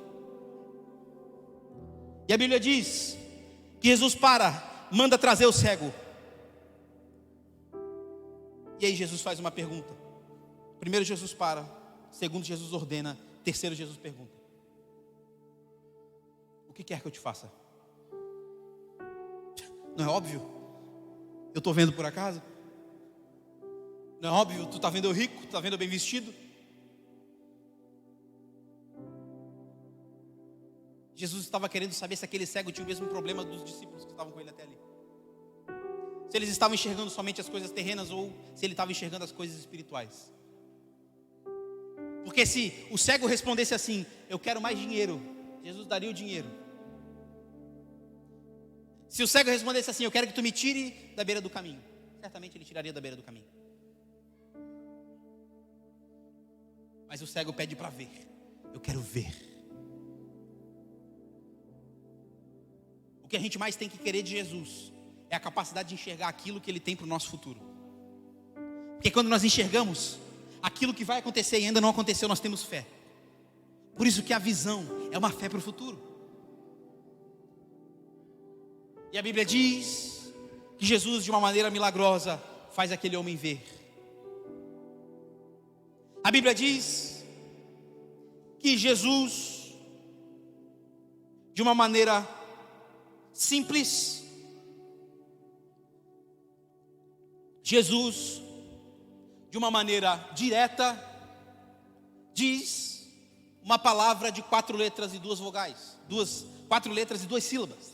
E a Bíblia diz que Jesus manda trazer o cego. E aí Jesus faz uma pergunta. Primeiro Jesus para, segundo Jesus ordena, terceiro Jesus pergunta: o que quer que eu te faça? Não é óbvio? Eu estou vendo por acaso? Não é óbvio? Tu está vendo eu rico? Tu está vendo eu bem vestido? Jesus estava querendo saber se aquele cego tinha o mesmo problema dos discípulos que estavam com ele até ali. Se eles estavam enxergando somente as coisas terrenas ou se ele estava enxergando as coisas espirituais. Porque se o cego respondesse assim: eu quero mais dinheiro, Jesus daria o dinheiro. Se o cego respondesse assim: eu quero que tu me tire da beira do caminho, certamente ele tiraria da beira do caminho. Mas o cego pede para ver. Eu quero ver. O que a gente mais tem que querer de Jesus é a capacidade de enxergar aquilo que Ele tem para o nosso futuro. Porque quando nós enxergamos aquilo que vai acontecer e ainda não aconteceu, nós temos fé. Por isso que a visão é uma fé para o futuro. E a Bíblia diz que Jesus, de uma maneira milagrosa, faz aquele homem ver. A Bíblia diz que Jesus, de uma maneira simples, Jesus, de uma maneira direta, diz uma palavra de 4 letras e 2 vogais. 4 letras e 2 sílabas.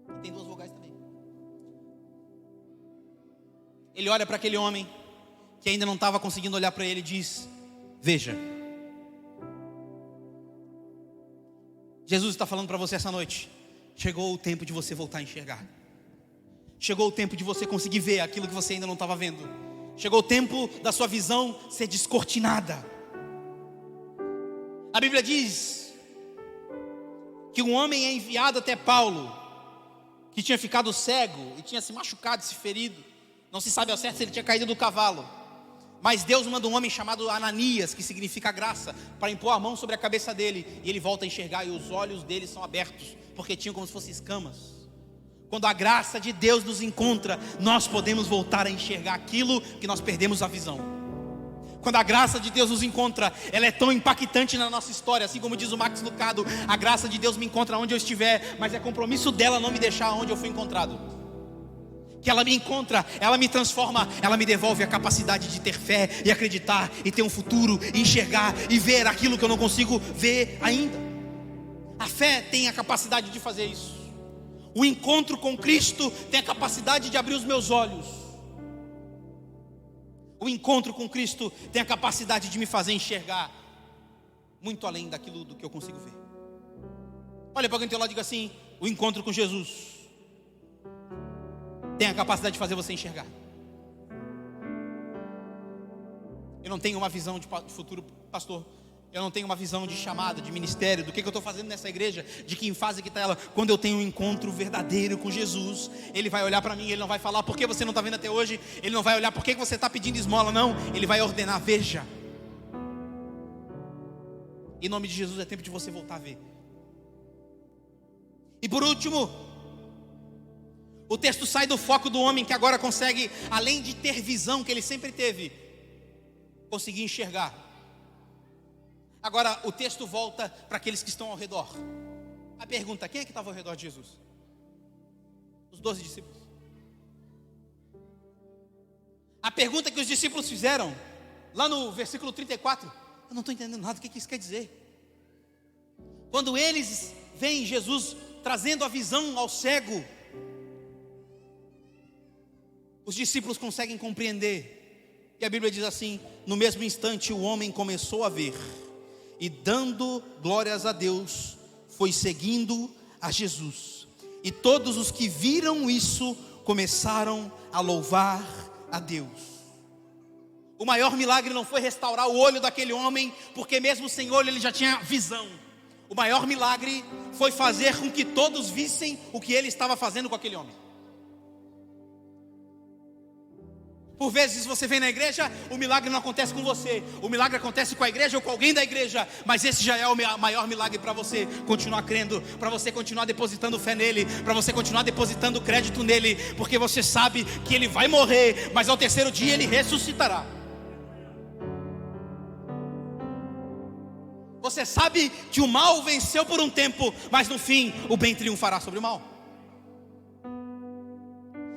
E tem 2 vogais também. Ele olha para aquele homem que ainda não estava conseguindo olhar para ele e diz: veja. Jesus está falando para você essa noite: chegou o tempo de você voltar a enxergar. Chegou o tempo de você conseguir ver aquilo que você ainda não estava vendo. Chegou o tempo da sua visão ser descortinada. A Bíblia diz que um homem é enviado até Paulo, que tinha ficado cego e tinha se machucado, se ferido. Não se sabe ao certo se ele tinha caído do cavalo. Mas Deus manda um homem chamado Ananias, que significa graça, para impor a mão sobre a cabeça dele. E ele volta a enxergar e os olhos dele são abertos, porque tinham como se fossem escamas. Quando a graça de Deus nos encontra, nós podemos voltar a enxergar aquilo que nós perdemos a visão. Quando a graça de Deus nos encontra, ela é tão impactante na nossa história, assim como diz o Max Lucado: a graça de Deus me encontra onde eu estiver, mas é compromisso dela não me deixar onde eu fui encontrado. Que ela me encontra, ela me transforma, ela me devolve a capacidade de ter fé e acreditar e ter um futuro, e enxergar e ver aquilo que eu não consigo ver ainda. A fé tem a capacidade de fazer isso. O encontro com Cristo tem a capacidade de abrir os meus olhos. O encontro com Cristo tem a capacidade de me fazer enxergar muito além daquilo do que eu consigo ver. Olha para alguém do teu lado e diga assim: o encontro com Jesus tem a capacidade de fazer você enxergar. Eu não tenho uma visão de futuro, pastor. Eu não tenho uma visão de chamada, de ministério, do que eu estou fazendo nessa igreja, de que fase que está ela. Quando eu tenho um encontro verdadeiro com Jesus, Ele vai olhar para mim, Ele não vai falar: por que você não está vendo até hoje? Ele não vai olhar: por que você está pedindo esmola? Não, Ele vai ordenar: veja. Em nome de Jesus, é tempo de você voltar a ver. E por último, o texto sai do foco do homem que agora consegue, além de ter visão que ele sempre teve, conseguir enxergar. Agora o texto volta para aqueles que estão ao redor. A pergunta: quem é que estava ao redor de Jesus? Os 12 discípulos. A pergunta que os discípulos fizeram, lá no versículo 34, eu não estou entendendo nada, o que isso quer dizer? Quando eles veem Jesus trazendo a visão ao cego, os discípulos conseguem compreender. E a Bíblia diz assim: no mesmo instante o homem começou a ver, e dando glórias a Deus, foi seguindo a Jesus. E todos os que viram isso começaram a louvar a Deus. O maior milagre não foi restaurar o olho daquele homem, porque mesmo sem olho ele já tinha visão. O maior milagre foi fazer com que todos vissem o que ele estava fazendo com aquele homem. Por vezes você vem na igreja, o milagre não acontece com você, o milagre acontece com a igreja ou com alguém da igreja, mas esse já é o maior milagre para você continuar crendo, para você continuar depositando fé nele, para você continuar depositando crédito nele, porque você sabe que ele vai morrer, mas ao terceiro dia ele ressuscitará. Você sabe que o mal venceu por um tempo, mas no fim o bem triunfará sobre o mal.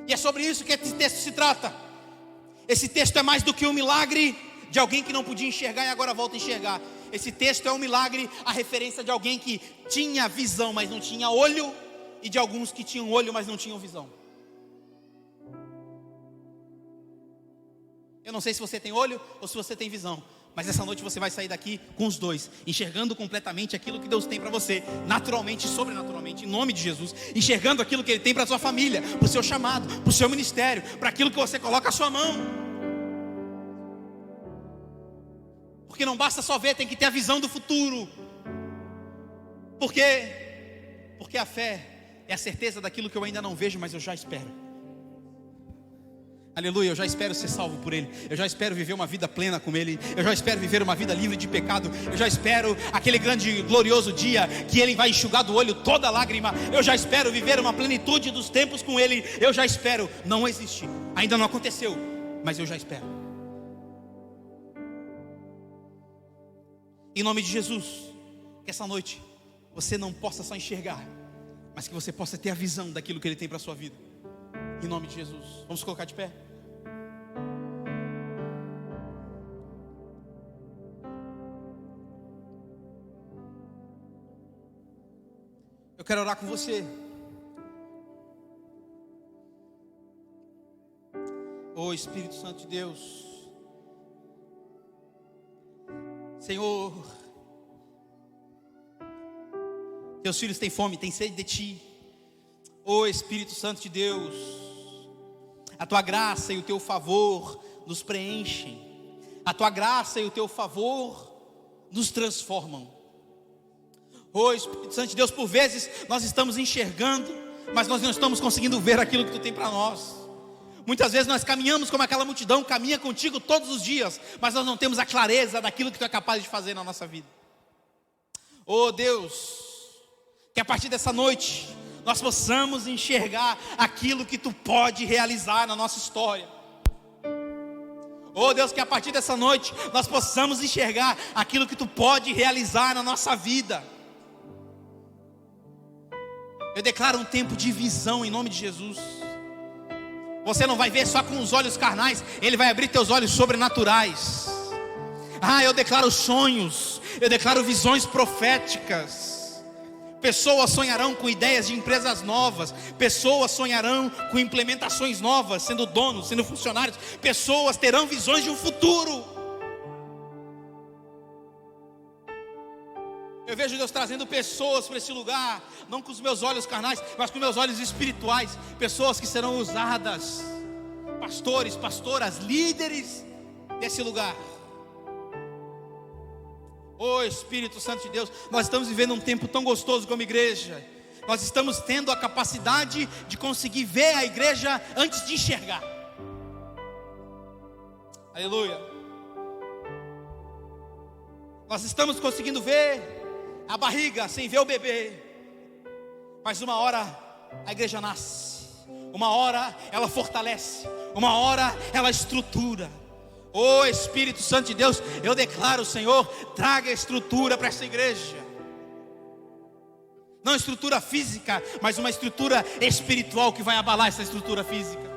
E é sobre isso que esse texto se trata. Esse texto é mais do que um milagre de alguém que não podia enxergar e agora volta a enxergar. Esse texto é um milagre, a referência de alguém que tinha visão, mas não tinha olho, e de alguns que tinham olho, mas não tinham visão. Eu não sei se você tem olho ou se você tem visão, mas essa noite você vai sair daqui com os dois, enxergando completamente aquilo que Deus tem para você, naturalmente e sobrenaturalmente, em nome de Jesus. Enxergando aquilo que Ele tem para a sua família, para o seu chamado, para o seu ministério, para aquilo que você coloca a sua mão. Porque não basta só ver, tem que ter a visão do futuro. Por quê? Porque a fé é a certeza daquilo que eu ainda não vejo, mas eu já espero. Aleluia, eu já espero ser salvo por Ele. Eu já espero viver uma vida plena com Ele. Eu já espero viver uma vida livre de pecado. Eu já espero aquele grande, glorioso dia que Ele vai enxugar do olho toda lágrima. Eu já espero viver uma plenitude dos tempos com Ele. Eu já espero, não existe, ainda não aconteceu, mas eu já espero. Em nome de Jesus, que essa noite você não possa só enxergar, mas que você possa ter a visão daquilo que Ele tem para a sua vida. Em nome de Jesus, vamos colocar de pé. Eu quero orar com você. Oh Espírito Santo de Deus, Senhor, teus filhos têm fome, têm sede de Ti. Oh Espírito Santo de Deus, a Tua graça e o Teu favor nos preenchem. A Tua graça e o Teu favor nos transformam. Oh Espírito Santo de Deus, por vezes nós estamos enxergando, mas nós não estamos conseguindo ver aquilo que Tu tem para nós. Muitas vezes nós caminhamos como aquela multidão caminha contigo todos os dias, mas nós não temos a clareza daquilo que Tu é capaz de fazer na nossa vida. Oh Deus, que a partir dessa noite nós possamos enxergar aquilo que Tu pode realizar na nossa história. Oh Deus, que a partir dessa noite nós possamos enxergar aquilo que Tu pode realizar na nossa vida. Eu declaro um tempo de visão em nome de Jesus. Você não vai ver só com os olhos carnais, Ele vai abrir teus olhos sobrenaturais. Eu declaro sonhos, eu declaro visões proféticas. Pessoas sonharão com ideias de empresas novas. Pessoas sonharão com implementações novas, sendo donos, sendo funcionários. Pessoas terão visões de um futuro. Eu vejo Deus trazendo pessoas para esse lugar, não com os meus olhos carnais, mas com meus olhos espirituais. Pessoas que serão usadas, pastores, pastoras, líderes desse lugar. Oh Espírito Santo de Deus, nós estamos vivendo um tempo tão gostoso como igreja. Nós estamos tendo a capacidade de conseguir ver a igreja antes de enxergar. Aleluia. Nós estamos conseguindo ver a barriga sem ver o bebê. Mas uma hora a igreja nasce, uma hora ela fortalece, uma hora ela estrutura. Oh Espírito Santo de Deus, eu declaro, Senhor, traga estrutura para essa igreja. Não estrutura física, mas uma estrutura espiritual que vai abalar essa estrutura física.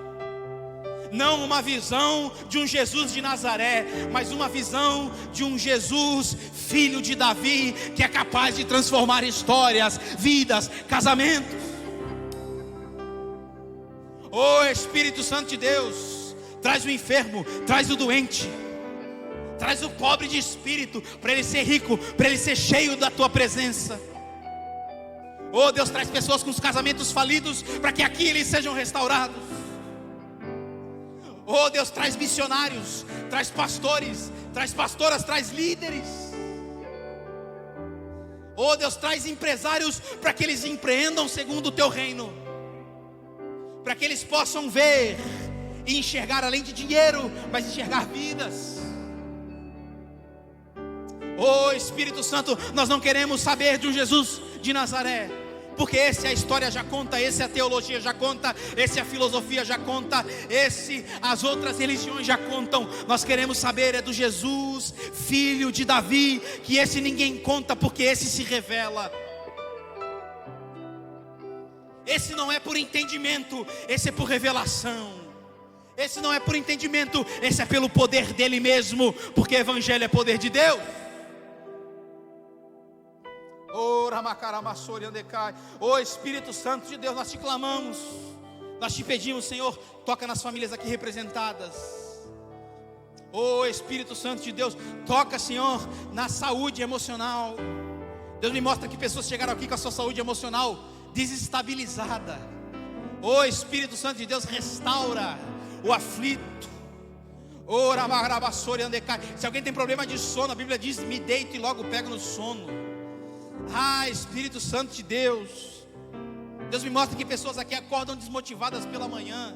Não uma visão de um Jesus de Nazaré, mas uma visão de um Jesus, filho de Davi, que é capaz de transformar histórias, vidas, casamentos. Oh Espírito Santo de Deus, traz o enfermo, traz o doente, traz o pobre de espírito, para ele ser rico, para ele ser cheio da Tua presença. Oh Deus, traz pessoas com os casamentos falidos, para que aqui eles sejam restaurados. Oh Deus, traz missionários, traz pastores, traz pastoras, traz líderes. Oh Deus, traz empresários para que eles empreendam segundo o Teu reino, para que eles possam ver e enxergar além de dinheiro, mas enxergar vidas. Oh Espírito Santo, nós não queremos saber de um Jesus de Nazaré, porque esse a história já conta, esse a teologia já conta, esse a filosofia já conta, esse as outras religiões já contam. Nós queremos saber do Jesus, filho de Davi, que esse ninguém conta, porque esse se revela. Esse não é por entendimento, esse é por revelação. Esse não é por entendimento, esse é pelo poder dele mesmo, porque evangelho é poder de Deus. Oh Espírito Santo de Deus, nós te clamamos, nós te pedimos, Senhor, toca nas famílias aqui representadas. Oh Espírito Santo de Deus, toca, Senhor, na saúde emocional. Deus me mostra que pessoas chegaram aqui com a sua saúde emocional desestabilizada. Oh Espírito Santo de Deus, restaura o aflito. Se alguém tem problema de sono, a Bíblia diz: me deito e logo pego no sono. Espírito Santo de Deus, Deus me mostra que pessoas aqui acordam desmotivadas pela manhã.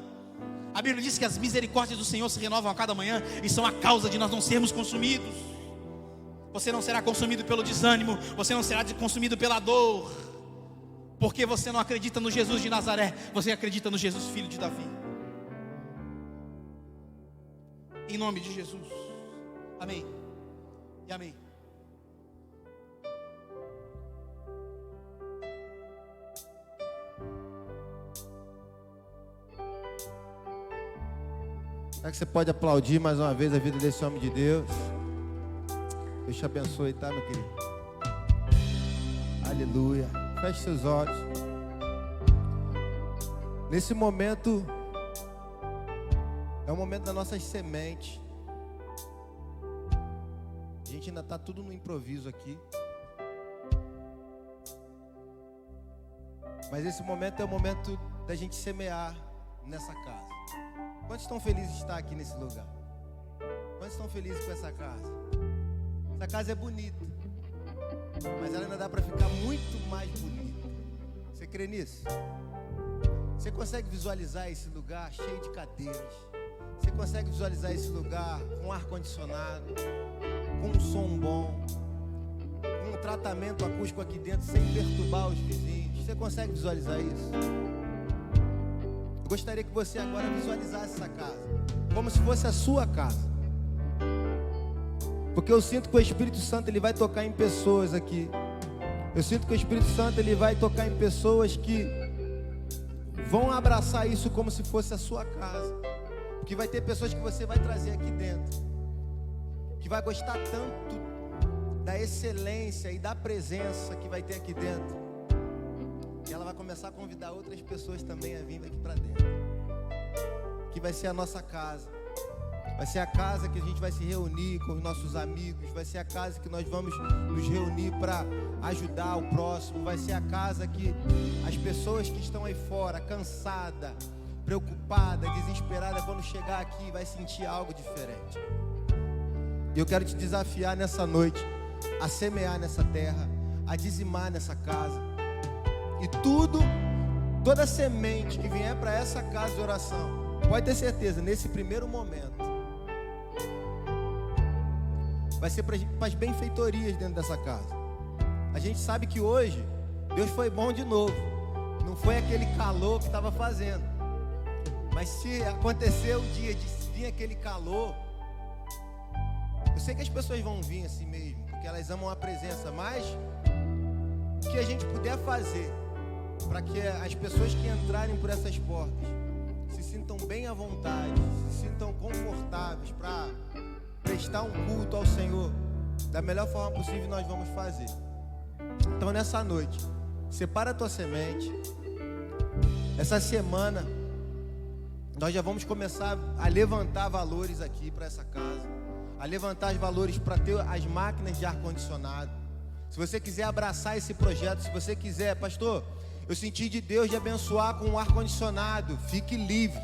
A Bíblia diz que as misericórdias do Senhor se renovam a cada manhã e são a causa de nós não sermos consumidos. Você não será consumido pelo desânimo, você não será consumido pela dor, porque você não acredita no Jesus de Nazaré, você acredita no Jesus filho de Davi. Em nome de Jesus. Amém e amém. Será que você pode aplaudir mais uma vez a vida desse homem de Deus? Deus te abençoe, tá, meu querido? Aleluia. Feche seus olhos. Nesse momento, é o momento das nossas sementes. A gente ainda está tudo no improviso aqui. Mas esse momento é o momento da gente semear nessa casa. Quantos estão felizes de estar aqui nesse lugar? Quantos estão felizes com essa casa? Essa casa é bonita, mas ela ainda dá para ficar muito mais bonita. Você crê nisso? Você consegue visualizar esse lugar cheio de cadeiras? Você consegue visualizar esse lugar com ar-condicionado, com um som bom, com um tratamento acústico aqui dentro sem perturbar os vizinhos? Você consegue visualizar isso? Eu gostaria que você agora visualizasse essa casa como se fosse a sua casa, porque eu sinto que o Espírito Santo ele vai tocar em pessoas aqui. Eu sinto que o Espírito Santo ele vai tocar em pessoas que vão abraçar isso como se fosse a sua casa, porque vai ter pessoas que você vai trazer aqui dentro que vai gostar tanto da excelência e da presença que vai ter aqui dentro, e ela vai começar a convidar outras pessoas também a vir aqui para dentro. Que vai ser a nossa casa. Vai ser a casa que a gente vai se reunir com os nossos amigos. Vai ser a casa que nós vamos nos reunir para ajudar o próximo. Vai ser a casa que as pessoas que estão aí fora, cansada, preocupada, desesperada, quando chegar aqui vai sentir algo diferente. E eu quero te desafiar nessa noite a semear nessa terra, a dizimar nessa casa. E toda semente que vier para essa casa de oração, pode ter certeza, nesse primeiro momento, vai ser para as benfeitorias dentro dessa casa. A gente sabe que hoje, Deus foi bom de novo. Não foi aquele calor que estava fazendo. Mas se acontecer o dia de vir aquele calor, eu sei que as pessoas vão vir assim mesmo, porque elas amam a presença, mas o que a gente puder fazer para que as pessoas que entrarem por essas portas se sintam bem à vontade, se sintam confortáveis para prestar um culto ao Senhor da melhor forma possível, nós vamos fazer. Então nessa noite, separa a tua semente. Essa semana nós já vamos começar a levantar valores aqui para essa casa, a levantar os valores para ter as máquinas de ar-condicionado. Se você quiser abraçar esse projeto, se você quiser, pastor, eu senti de Deus de abençoar com o ar-condicionado, fique livre.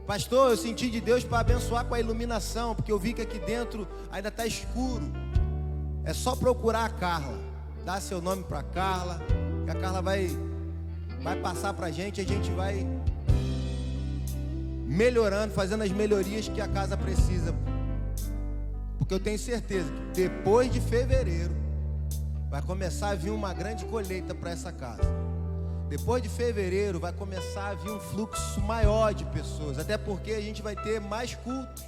Pastor, eu senti de Deus para abençoar com a iluminação, porque eu vi que aqui dentro ainda está escuro. É só procurar a Carla, dá seu nome para a Carla, que a Carla vai passar para a gente vai melhorando, fazendo as melhorias que a casa precisa. Porque eu tenho certeza que depois de fevereiro vai começar a vir uma grande colheita para essa casa. Depois de fevereiro vai começar a vir um fluxo maior de pessoas, até porque a gente vai ter mais cultos.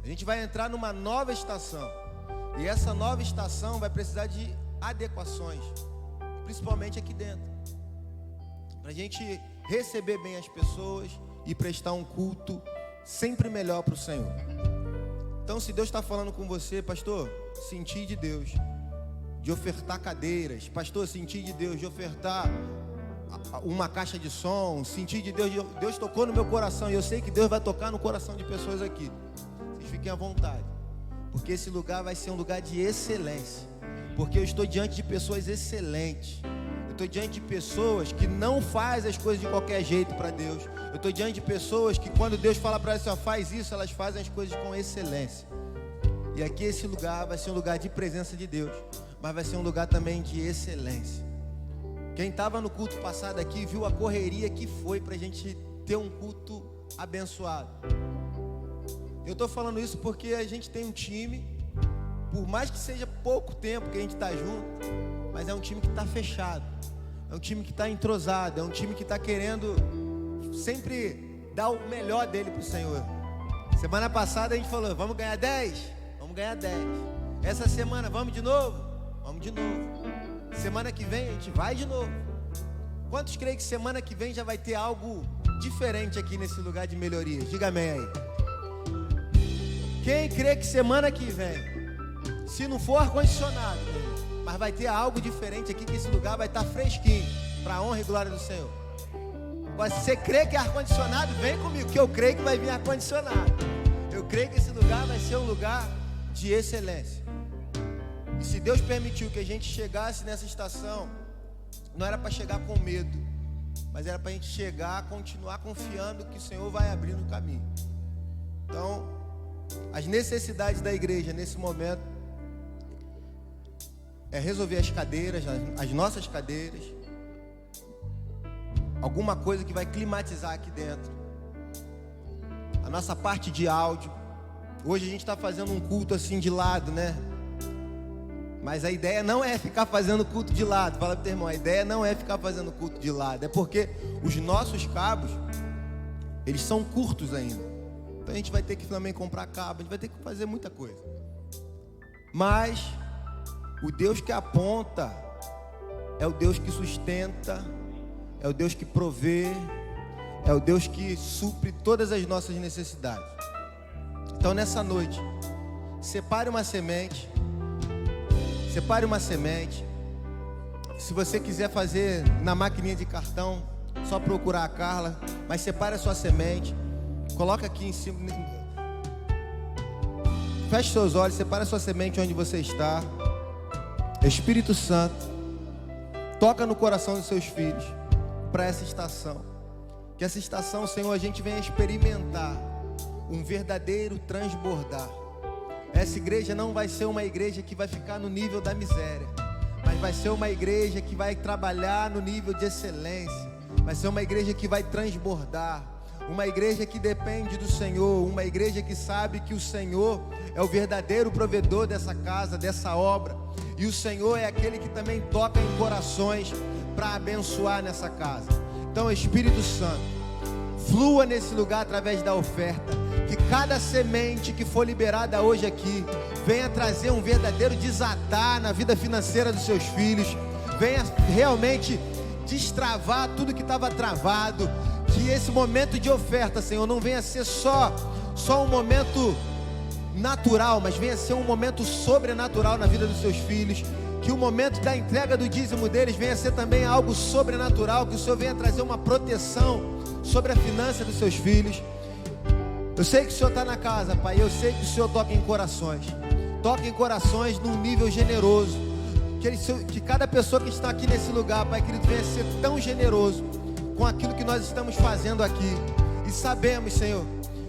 A gente vai entrar numa nova estação, e essa nova estação vai precisar de adequações, principalmente aqui dentro, para a gente receber bem as pessoas e prestar um culto sempre melhor para o Senhor. Então, se Deus está falando com você, pastor, senti de Deus de ofertar cadeiras, pastor, senti de Deus de ofertar uma caixa de som, senti de Deus tocou no meu coração, e eu sei que Deus vai tocar no coração de pessoas aqui. Vocês fiquem à vontade, porque esse lugar vai ser um lugar de excelência, porque eu estou diante de pessoas excelentes. Eu estou diante de pessoas que não fazem as coisas de qualquer jeito para Deus. Eu estou diante de pessoas que quando Deus fala para elas, faz isso, elas fazem as coisas com excelência. E aqui esse lugar vai ser um lugar de presença de Deus, mas vai ser um lugar também de excelência. Quem estava no culto passado aqui viu a correria que foi para a gente ter um culto abençoado. Eu estou falando isso porque a gente tem um time, por mais que seja pouco tempo que a gente está junto, mas é um time que está fechado, é um time que está entrosado, é um time que está querendo sempre dar o melhor dele para o Senhor. Semana passada a gente falou, vamos ganhar 10? Vamos ganhar 10. Essa semana, vamos de novo? Vamos de novo. Semana que vem a gente vai de novo. Quantos creem que semana que vem já vai ter algo diferente aqui nesse lugar de melhorias? Diga amém aí. Quem crê que semana que vem, se não for ar-condicionado, mas vai ter algo diferente aqui, que esse lugar vai estar fresquinho, para a honra e glória do Senhor. Agora, se você crê que é ar-condicionado, vem comigo, que eu creio que vai vir ar-condicionado. Eu creio que esse lugar vai ser um lugar de excelência. E se Deus permitiu que a gente chegasse nessa estação, não era para chegar com medo, mas era para a gente chegar, continuar confiando que o Senhor vai abrir no caminho. Então, as necessidades da igreja nesse momento é resolver as cadeiras, as nossas cadeiras, alguma coisa que vai climatizar aqui dentro, a nossa parte de áudio. Hoje a gente está fazendo um culto assim de lado, né? Mas a ideia não é ficar fazendo culto de lado. Fala pro teu irmão, a ideia não é ficar fazendo culto de lado. É porque os nossos cabos, eles são curtos ainda. Então a gente vai ter que também comprar cabo, a gente vai ter que fazer muita coisa. Mas o Deus que aponta é o Deus que sustenta, é o Deus que provê, é o Deus que supre todas as nossas necessidades. Então nessa noite, separe uma semente. Separe uma semente. Se você quiser fazer na maquininha de cartão, só procurar a Carla. Mas separe a sua semente. Coloca aqui em cima. Feche seus olhos, separe a sua semente onde você está. Espírito Santo, toca no coração dos seus filhos para essa estação. Que essa estação, Senhor, a gente venha experimentar um verdadeiro transbordar. Essa igreja não vai ser uma igreja que vai ficar no nível da miséria, mas vai ser uma igreja que vai trabalhar no nível de excelência. Vai ser uma igreja que vai transbordar, uma igreja que depende do Senhor, uma igreja que sabe que o Senhor é o verdadeiro provedor dessa casa, dessa obra, e o Senhor é aquele que também toca em corações para abençoar nessa casa. Então, Espírito Santo, flua nesse lugar através da oferta. Que cada semente que for liberada hoje aqui venha trazer um verdadeiro desatar na vida financeira dos seus filhos. Venha realmente destravar tudo que estava travado. Que esse momento de oferta, Senhor, não venha ser só um momento natural, mas venha ser um momento sobrenatural na vida dos seus filhos. Que o momento da entrega do dízimo deles venha ser também algo sobrenatural. Que o Senhor venha trazer uma proteção sobre a finança dos seus filhos. Eu sei que o Senhor está na casa, Pai. Eu sei que o Senhor toca em corações. Toca em corações num nível generoso. Que cada pessoa que está aqui nesse lugar, Pai querido, venha ser tão generoso com aquilo que nós estamos fazendo aqui. E sabemos, Senhor,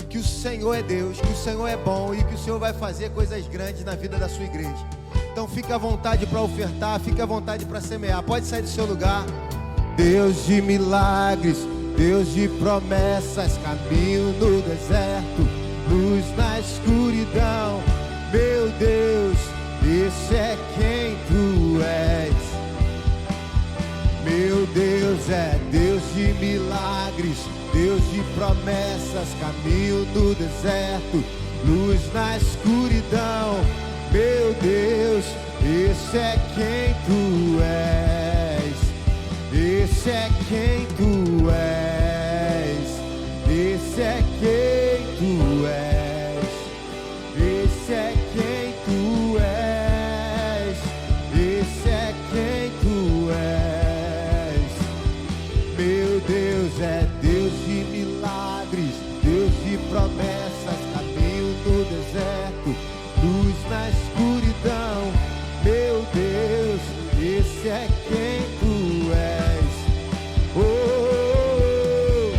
que o Senhor é Deus, que o Senhor é bom e que o Senhor vai fazer coisas grandes na vida da sua igreja. Então fique à vontade para ofertar, fique à vontade para semear. Pode sair do seu lugar. Deus de milagres, Deus de promessas, caminho no deserto, luz na escuridão. Meu Deus, esse é quem tu és. Meu Deus é Deus de milagres, Deus de promessas, caminho no deserto, luz na escuridão. Meu Deus, esse é quem tu és. Esse é quem tu és. Esse é quem tu és. Esse é quem tu és. Esse é quem tu és. Meu Deus é Deus de milagres, Deus de promessas, caminho no deserto, luz na escuridão. Meu Deus, esse é quem tu és. Oh,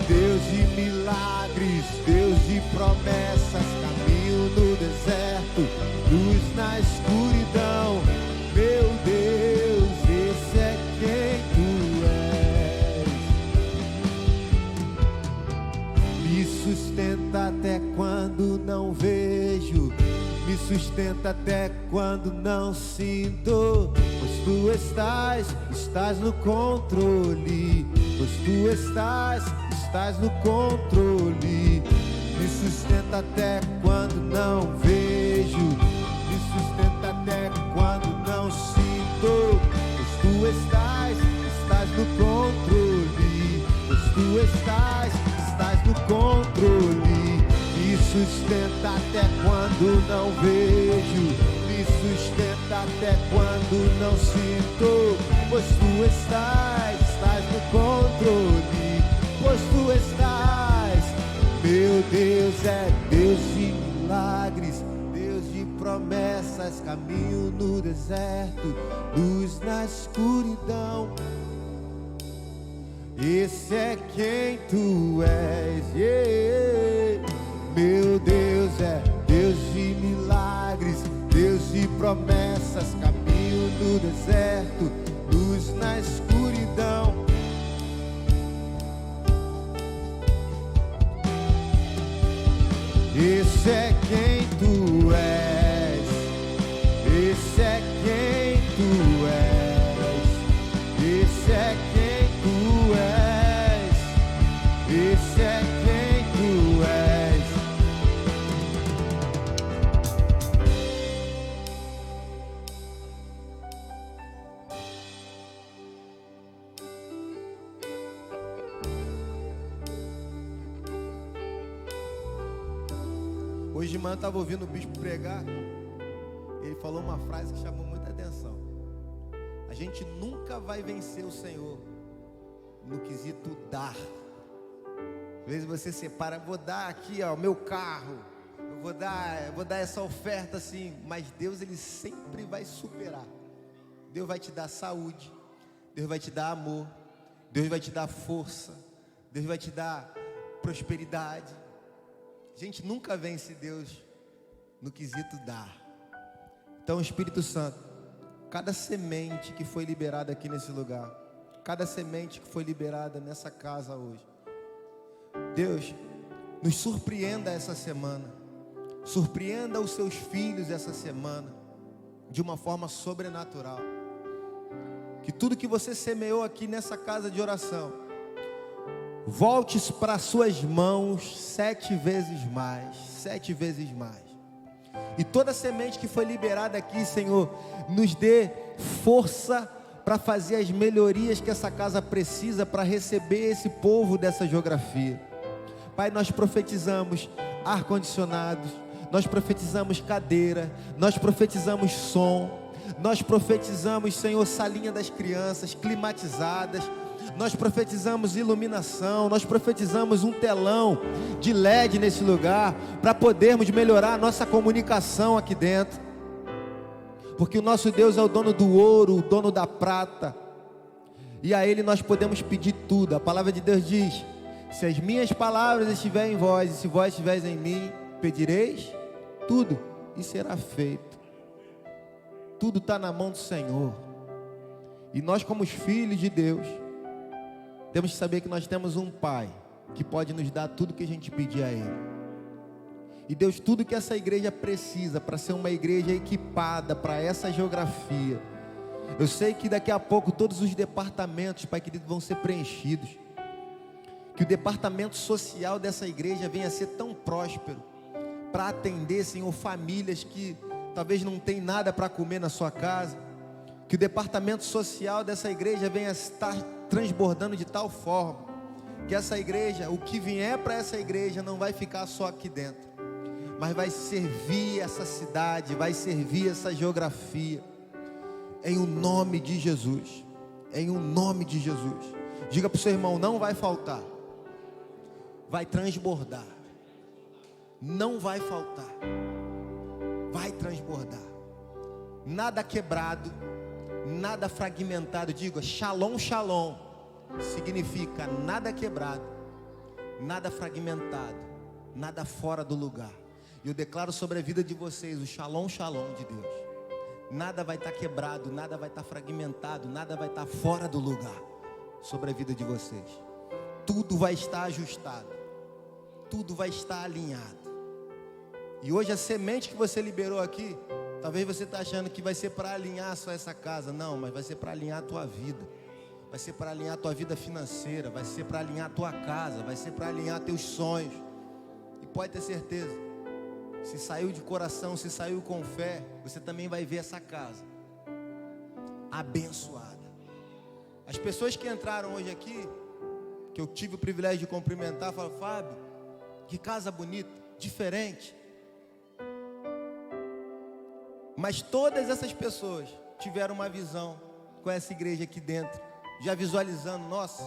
Deus de milagres, Deus de promessas, caminho no deserto, luz na escuridão. Meu Deus, esse é quem tu és. sustenta até quando não sinto, pois tu estás no controle, pois tu estás no controle. Me sustenta até quando não vejo, me sustenta até quando não sinto, pois tu estás no controle, pois tu estás no controle. Me sustenta até quando não vejo, me sustenta até quando não sinto, pois tu estás no controle, pois tu estás. Meu Deus é Deus de milagres, Deus de promessas, caminho no deserto, luz na escuridão. Esse é quem tu és, yeah. Meu Deus é Deus de milagres, Deus de promessas, caminho no deserto, luz na escuridão. Esse é quem tu és, esse é quem tu és, esse é quem tu és, esse é quem tu és. Hoje de manhã eu estava ouvindo o bispo pregar. Ele falou uma frase que chamou muita atenção. A gente nunca vai vencer o Senhor no quesito dar. Às vezes você separa, vou dar aqui ó, meu carro, eu vou dar essa oferta assim, mas Deus ele sempre vai superar. Deus vai te dar saúde, Deus vai te dar amor, Deus vai te dar força, Deus vai te dar prosperidade. A gente nunca vence Deus no quesito dar. Então, Espírito Santo, cada semente que foi liberada aqui nesse lugar, cada semente que foi liberada nessa casa hoje, Deus, nos surpreenda essa semana, surpreenda os seus filhos essa semana, de uma forma sobrenatural. Que tudo que você semeou aqui nessa casa de oração, volte para suas mãos 7 vezes mais, 7 vezes mais. E toda semente que foi liberada aqui, Senhor, nos dê força para fazer as melhorias que essa casa precisa para receber esse povo dessa geografia. Pai, nós profetizamos ar-condicionados, nós profetizamos cadeira, nós profetizamos som, nós profetizamos, Senhor, salinha das crianças climatizadas, nós profetizamos iluminação, nós profetizamos um telão de LED nesse lugar, para podermos melhorar a nossa comunicação aqui dentro, porque o nosso Deus é o dono do ouro, o dono da prata, e a Ele nós podemos pedir tudo. A palavra de Deus diz: se as minhas palavras estiverem em vós, e se vós estiveres em mim, pedireis tudo, e será feito. Tudo está na mão do Senhor, e nós como os filhos de Deus, temos que saber que nós temos um Pai que pode nos dar tudo que a gente pedir a Ele. E Deus, tudo que essa igreja precisa para ser uma igreja equipada para essa geografia. Eu sei que daqui a pouco todos os departamentos, Pai querido, vão ser preenchidos. Que o departamento social dessa igreja venha a ser tão próspero, para atender, Senhor, famílias que talvez não tem nada para comer na sua casa. Que o departamento social dessa igreja venha a estar transbordando de tal forma que essa igreja, o que vier para essa igreja não vai ficar só aqui dentro, mas vai servir essa cidade, vai servir essa geografia, em o nome de Jesus, em o nome de Jesus. Diga para o seu irmão: não vai faltar, vai transbordar, não vai faltar, vai transbordar, nada quebrado, nada fragmentado. Diga shalom, shalom, significa nada quebrado, nada fragmentado, nada fora do lugar. E eu declaro sobre a vida de vocês o shalom, shalom de Deus. Nada vai estar quebrado, nada vai estar fragmentado, nada vai estar fora do lugar sobre a vida de vocês. Tudo vai estar ajustado, tudo vai estar alinhado. E hoje a semente que você liberou aqui, talvez você está achando que vai ser para alinhar só essa casa. Não, mas vai ser para alinhar a tua vida. Vai ser para alinhar a tua vida financeira. Vai ser para alinhar a tua casa. Vai ser para alinhar teus sonhos. E pode ter certeza, se saiu de coração, se saiu com fé, você também vai ver essa casa abençoada. As pessoas que entraram hoje aqui, que eu tive o privilégio de cumprimentar, falaram: Fábio, que casa bonita, diferente. Mas todas essas pessoas tiveram uma visão com essa igreja aqui dentro, já visualizando: nossa,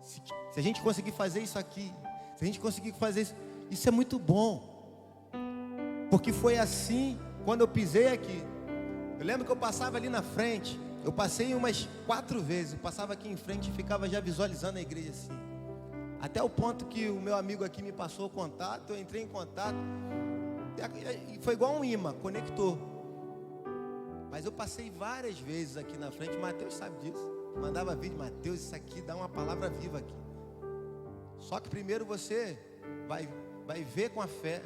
se a gente conseguir fazer isso aqui, se a gente conseguir fazer isso, isso é muito bom. Porque foi assim quando eu pisei aqui. Eu lembro que eu passava ali na frente, eu passei umas 4 vezes, eu passava aqui em frente e ficava já visualizando a igreja assim. Até o ponto que o meu amigo aqui me passou o contato, eu entrei em contato, e foi igual um imã, conectou. Mas eu passei várias vezes aqui na frente, Mateus sabe disso. Mandava vídeo: Mateus, isso aqui dá uma palavra viva aqui. Só que primeiro você vai ver com a fé,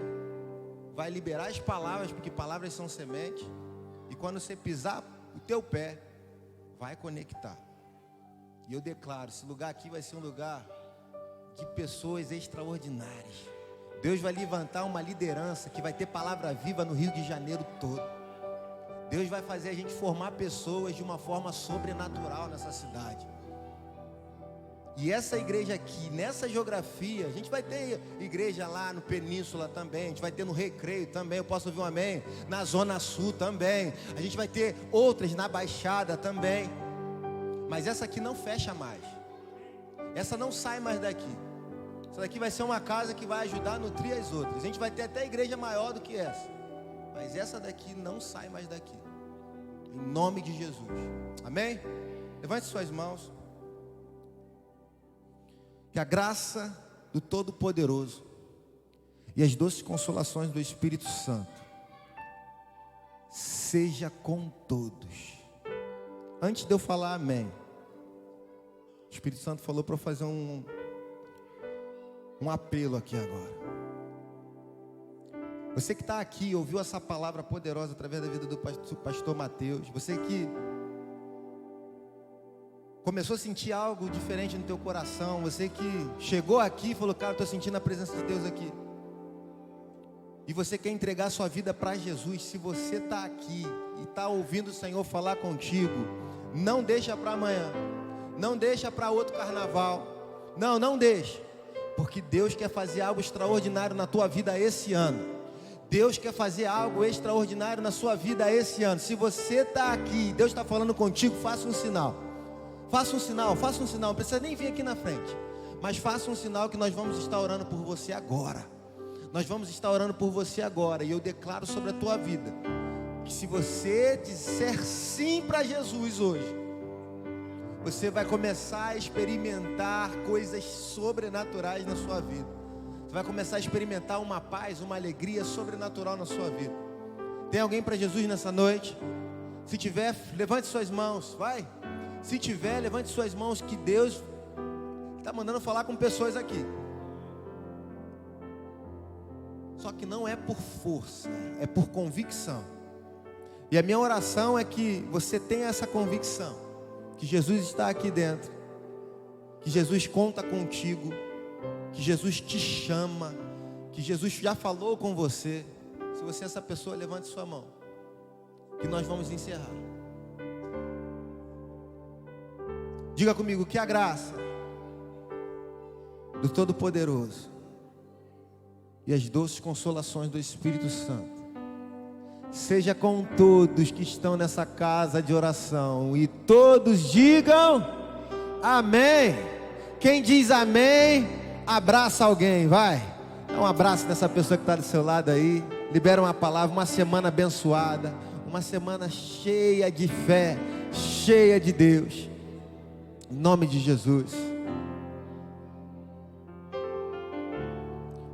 vai liberar as palavras, porque palavras são semente. E quando você pisar o teu pé, vai conectar. E eu declaro, esse lugar aqui vai ser um lugar de pessoas extraordinárias. Deus vai levantar uma liderança que vai ter palavra viva no Rio de Janeiro todo. Deus vai fazer a gente formar pessoas de uma forma sobrenatural nessa cidade. E essa igreja aqui, nessa geografia, a gente vai ter igreja lá no Península também, a gente vai ter no Recreio também, eu posso ouvir um amém? Na Zona Sul também, a gente vai ter outras na Baixada também. Mas essa aqui não fecha mais. Essa não sai mais daqui. Essa daqui vai ser uma casa que vai ajudar a nutrir as outras. A gente vai ter até igreja maior do que essa. Mas essa daqui não sai mais daqui. Em nome de Jesus. Amém? Levante suas mãos. Que a graça do Todo-Poderoso e as doces consolações do Espírito Santo seja com todos. Antes de eu falar amém, o Espírito Santo falou para eu fazer um apelo aqui agora. Você que está aqui, ouviu essa palavra poderosa através da vida do pastor Mateus. Você que começou a sentir algo diferente no teu coração. Você que chegou aqui e falou: cara, estou sentindo a presença de Deus aqui. E você quer entregar a sua vida para Jesus. Se você está aqui e está ouvindo o Senhor falar contigo, não deixa para amanhã. Não deixa para outro carnaval. Não deixa. Porque Deus quer fazer algo extraordinário na tua vida esse ano. Deus quer fazer algo extraordinário na sua vida esse ano. Se você está aqui, Deus está falando contigo, faça um sinal. Faça um sinal, não precisa nem vir aqui na frente. Mas faça um sinal que nós vamos estar orando por você agora. Nós vamos estar orando por você agora. E eu declaro sobre a tua vida que se você disser sim para Jesus hoje, você vai começar a experimentar coisas sobrenaturais na sua vida. Você vai começar a experimentar uma paz, uma alegria sobrenatural na sua vida. Tem alguém para Jesus nessa noite? Se tiver, levante suas mãos, vai. Se tiver, levante suas mãos, que Deus está mandando falar com pessoas aqui. Só que não é por força, é por convicção. E a minha oração é que você tenha essa convicção, que Jesus está aqui dentro, que Jesus conta contigo, que Jesus te chama, que Jesus já falou com você. Se você é essa pessoa, levante sua mão, que nós vamos encerrar. Diga comigo: que a graça do Todo-Poderoso e as doces consolações do Espírito Santo seja com todos que estão nessa casa de oração. E todos digam amém. Quem diz amém, abraça alguém, vai. Dá um abraço nessa pessoa que está do seu lado aí. Libera uma palavra, uma semana abençoada, uma semana cheia de fé, cheia de Deus. Em nome de Jesus.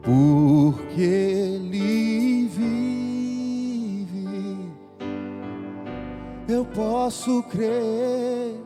Porque Ele vive, eu posso crer.